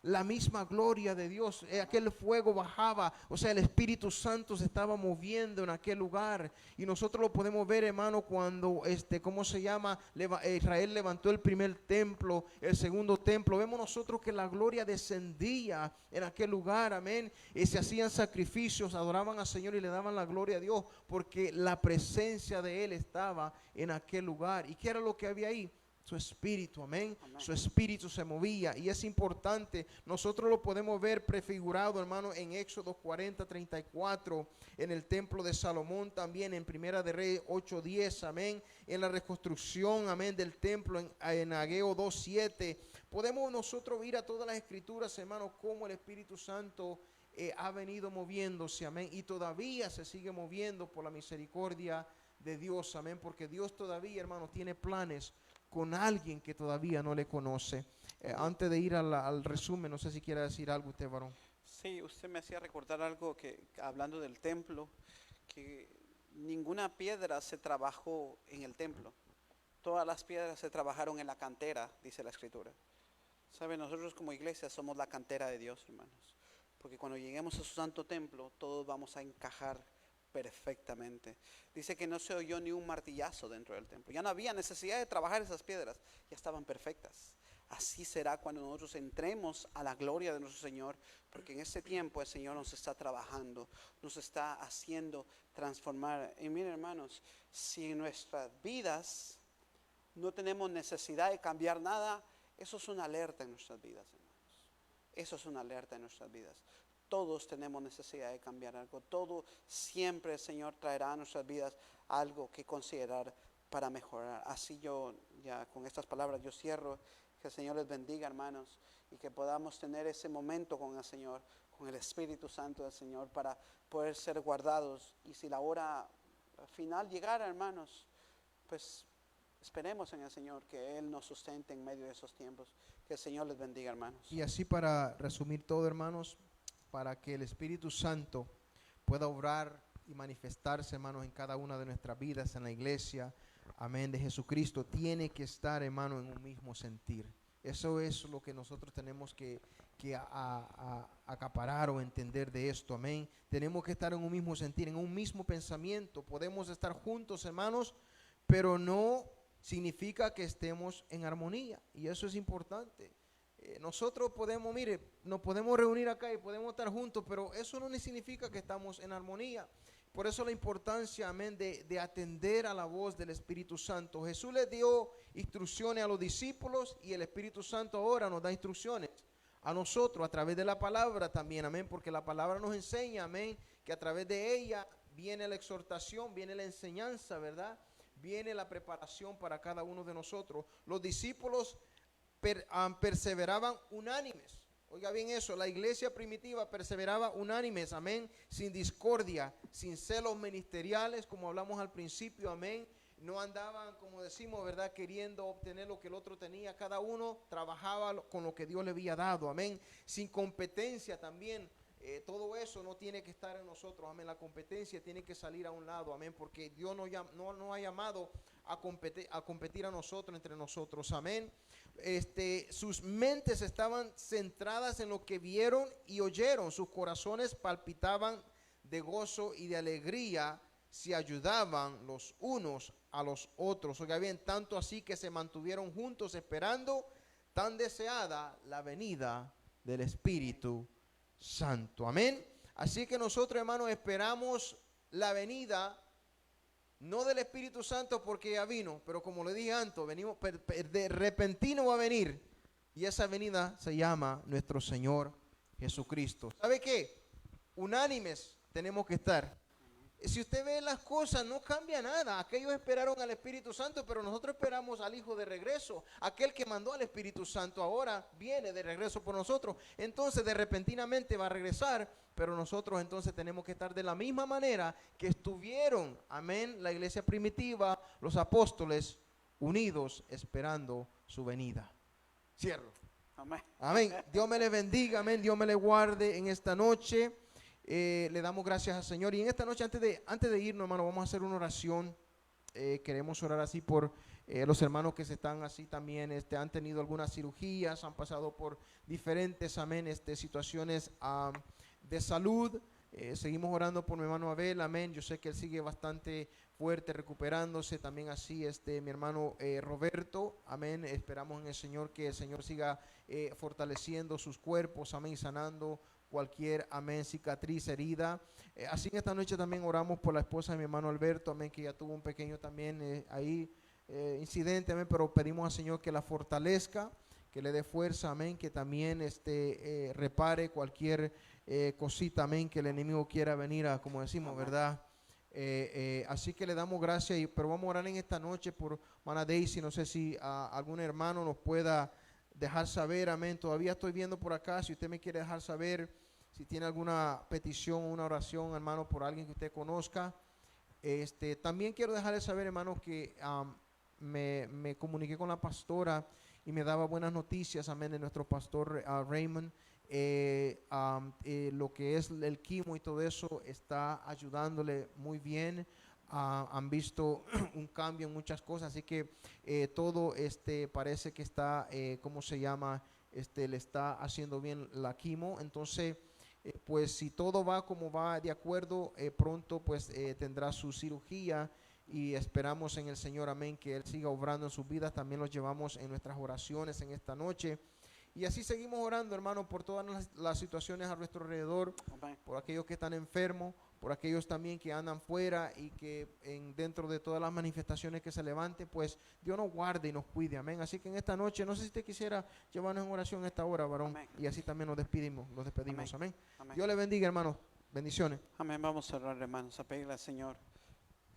La misma gloria de Dios, aquel fuego bajaba, o sea, el Espíritu Santo se estaba moviendo en aquel lugar, y nosotros lo podemos ver, hermano, cuando ¿cómo se llama? Israel levantó el primer templo, el segundo templo, vemos nosotros que la gloria descendía en aquel lugar, amén, y se hacían sacrificios, adoraban al Señor y le daban la gloria a Dios, porque la presencia de Él estaba en aquel lugar. ¿Y qué era lo que había ahí? Su espíritu, amén. Su espíritu se movía, y es importante. Nosotros lo podemos ver prefigurado, hermano, en Éxodo 40:34, en el templo de Salomón, también en Primera de Reyes 8:10, amén. En la reconstrucción, amén, del templo en Ageo 2:7. Podemos nosotros ir a todas las escrituras, hermano, cómo el Espíritu Santo ha venido moviéndose, amén. Y todavía se sigue moviendo por la misericordia de Dios, amén. Porque Dios todavía, hermano, tiene planes con alguien que todavía no le conoce. Antes de ir al resumen, no sé si quiere decir algo usted, varón. Sí, usted me hacía recordar algo que, hablando del templo, que ninguna piedra se trabajó en el templo. Todas las piedras se trabajaron en la cantera, dice la Escritura. ¿Sabe? Nosotros como iglesia somos la cantera de Dios, hermanos. Porque cuando lleguemos a su santo templo, todos vamos a encajar perfectamente. Dice que no se oyó ni un martillazo dentro del templo. Ya no había necesidad de trabajar esas piedras, ya estaban perfectas. Así será cuando nosotros entremos a la gloria de nuestro Señor, porque en este tiempo el Señor nos está trabajando, nos está haciendo transformar. Y miren, hermanos, si en nuestras vidas no tenemos necesidad de cambiar nada, eso es una alerta en nuestras vidas, hermanos. Eso es una alerta en nuestras vidas. Todos tenemos necesidad de cambiar algo. Todo siempre el Señor traerá a nuestras vidas algo que considerar para mejorar. Así yo, ya con estas palabras, yo cierro. Que el Señor les bendiga, hermanos, y que podamos tener ese momento con el Señor, con el Espíritu Santo del Señor, para poder ser guardados. Y si la hora final llegara, hermanos, pues esperemos en el Señor que Él nos sustente en medio de esos tiempos. Que el Señor les bendiga, hermanos. Y así, para resumir todo, hermanos, para que el Espíritu Santo pueda obrar y manifestarse, hermanos, en cada una de nuestras vidas, en la iglesia, amén, de Jesucristo, tiene que estar, hermano, en un mismo sentir. Eso es lo que nosotros tenemos que acaparar o entender de esto, amén. Tenemos que estar en un mismo sentir, en un mismo pensamiento. Podemos estar juntos, hermanos, pero no significa que estemos en armonía, y eso es importante. Nosotros podemos, mire, nos podemos reunir acá y podemos estar juntos, pero eso no significa que estamos en armonía. Por eso la importancia, amén, de atender a la voz del Espíritu Santo. Jesús les dio instrucciones a los discípulos y el Espíritu Santo ahora nos da instrucciones a nosotros a través de la palabra también, amén, porque la palabra nos enseña, amén, que a través de ella viene la exhortación, viene la enseñanza, ¿verdad? Viene la preparación para cada uno de nosotros. Los discípulos perseveraban unánimes. Oiga bien eso, la iglesia primitiva perseveraba unánimes, amén, sin discordia, sin celos ministeriales, como hablamos al principio, amén. No andaban, como decimos, ¿verdad?, queriendo obtener lo que el otro tenía. Cada uno trabajaba con lo que Dios le había dado, amén. Sin competencia también. Todo eso no tiene que estar en nosotros, amén. La competencia tiene que salir a un lado, amén, porque Dios no ha llamado a competir a nosotros, entre nosotros, amén. Sus mentes estaban centradas en lo que vieron y oyeron. Sus corazones palpitaban de gozo y de alegría, se ayudaban los unos a los otros. Oiga bien, tanto así que se mantuvieron juntos esperando tan deseada la venida del Espíritu Santo, amén. Así que nosotros, hermanos, esperamos la venida no del Espíritu Santo porque ya vino, pero como le dije antes, venimos de repentino va a venir, y esa venida se llama nuestro Señor Jesucristo. ¿Sabe qué? Unánimes tenemos que estar. Si usted ve las cosas, no cambia nada. Aquellos esperaron al Espíritu Santo, pero nosotros esperamos al Hijo de regreso. Aquel que mandó al Espíritu Santo ahora viene de regreso por nosotros. Entonces, de repentinamente va a regresar, pero nosotros entonces tenemos que estar de la misma manera que estuvieron, amén, la iglesia primitiva, los apóstoles, unidos, esperando su venida. Cierro. Amén. Amén. Dios me le bendiga, amén. Dios me le guarde en esta noche. Le damos gracias al Señor. Y en esta noche, antes de irnos, hermano, vamos a hacer una oración. Queremos orar así por los hermanos que se están así también, han tenido algunas cirugías, han pasado por diferentes, amén, situaciones de salud. Seguimos orando por mi hermano Abel, amén. Yo sé que él sigue bastante fuerte, recuperándose. También así, mi hermano Roberto, amén. Esperamos en el Señor que el Señor siga fortaleciendo sus cuerpos, amén, sanando cualquier, amén, cicatriz, herida. Así en esta noche también oramos por la esposa de mi hermano Alberto, amén, que ya tuvo un pequeño también incidente, amén, pero pedimos al Señor que la fortalezca, que le dé fuerza, amén, que también repare cualquier cosita, amén, que el enemigo quiera venir a, como decimos, amén, ¿verdad? Así que le damos gracias, pero vamos a orar en esta noche por Mana Daisy. No sé si algún hermano nos pueda dejar saber, amén. Todavía estoy viendo por acá, si usted me quiere dejar saber, si tiene alguna petición o una oración, hermano, por alguien que usted conozca. También quiero dejarle saber, hermano, que me comuniqué con la pastora y me daba buenas noticias, amén, de nuestro pastor Raymond. Lo que es el quimo y todo eso está ayudándole muy bien. Han visto un cambio en muchas cosas, así que todo parece que está, ¿cómo se llama? Le está haciendo bien la quimo. Entonces, pues si todo va como va de acuerdo, pronto pues tendrá su cirugía y esperamos en el Señor, amén, que Él siga obrando en sus vidas. También los llevamos en nuestras oraciones en esta noche. Y así seguimos orando, hermano, por todas las situaciones a nuestro alrededor, Amén. por aquellos que están enfermos, por aquellos también que andan fuera y que dentro de todas las manifestaciones que se levanten, pues Dios nos guarde y nos cuide, amén. Así que en esta noche, no sé si usted quisiera llevarnos en oración a esta hora, varón, Amén. y así también nos despedimos, amén. Amén. Dios le bendiga, hermano. Bendiciones. Amén. Vamos a orar, hermanos, a pedirle al Señor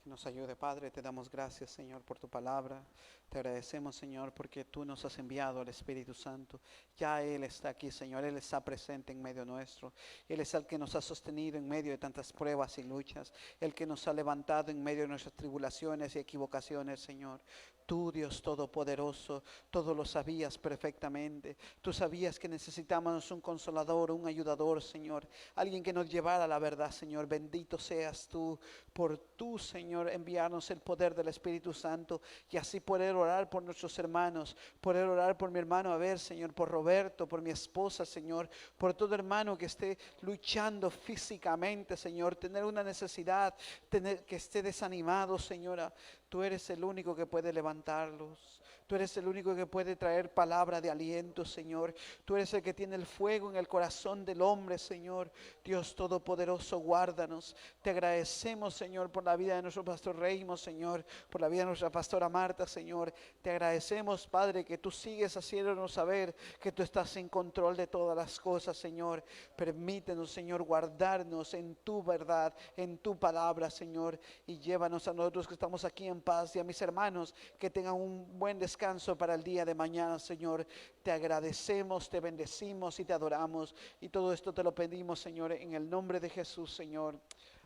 que nos ayude. Padre, te damos gracias, Señor, por tu palabra. Te agradecemos, Señor, porque tú nos has enviado al Espíritu Santo. Ya Él está aquí, Señor. Él está presente en medio nuestro. Él es el que nos ha sostenido en medio de tantas pruebas y luchas. El que nos ha levantado en medio de nuestras tribulaciones y equivocaciones, Señor. Tú, Dios Todopoderoso, todo lo sabías perfectamente. Tú sabías que necesitábamos un consolador, un ayudador, Señor. Alguien que nos llevara a la verdad, Señor. Bendito seas tú por tú, Señor, enviarnos el poder del Espíritu Santo y así poder orar por nuestros hermanos, poder orar por mi hermano Abel, Señor, por Roberto, por mi esposa, Señor, por todo hermano que esté luchando físicamente, Señor, tener una necesidad, que esté desanimado, Señora. Tú eres el único que puede levantarlos. Tú eres el único que puede traer palabra de aliento, Señor. Tú eres el que tiene el fuego en el corazón del hombre, Señor. Dios Todopoderoso, guárdanos. Te agradecemos, Señor, por la vida de nuestro pastor Reimo, Señor, por la vida de nuestra pastora Marta, Señor. Te agradecemos, Padre, que tú sigues haciéndonos saber que tú estás en control de todas las cosas, Señor. Permítenos, Señor, guardarnos en tu verdad, en tu palabra, Señor. Y llévanos a nosotros que estamos aquí en paz y a mis hermanos que tengan un buen descanso para el día de mañana, Señor. Te agradecemos, te bendecimos y te adoramos. Y todo esto te lo pedimos, Señor, en el nombre de Jesús, Señor.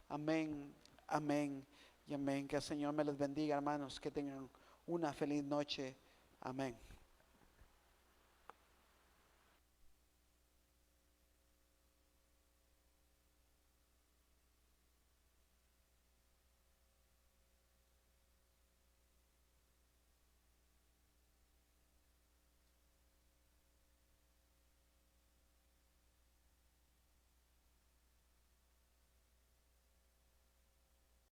Amén, amén y amén. Que el Señor me les bendiga, hermanos. Que tengan una feliz noche. Amén.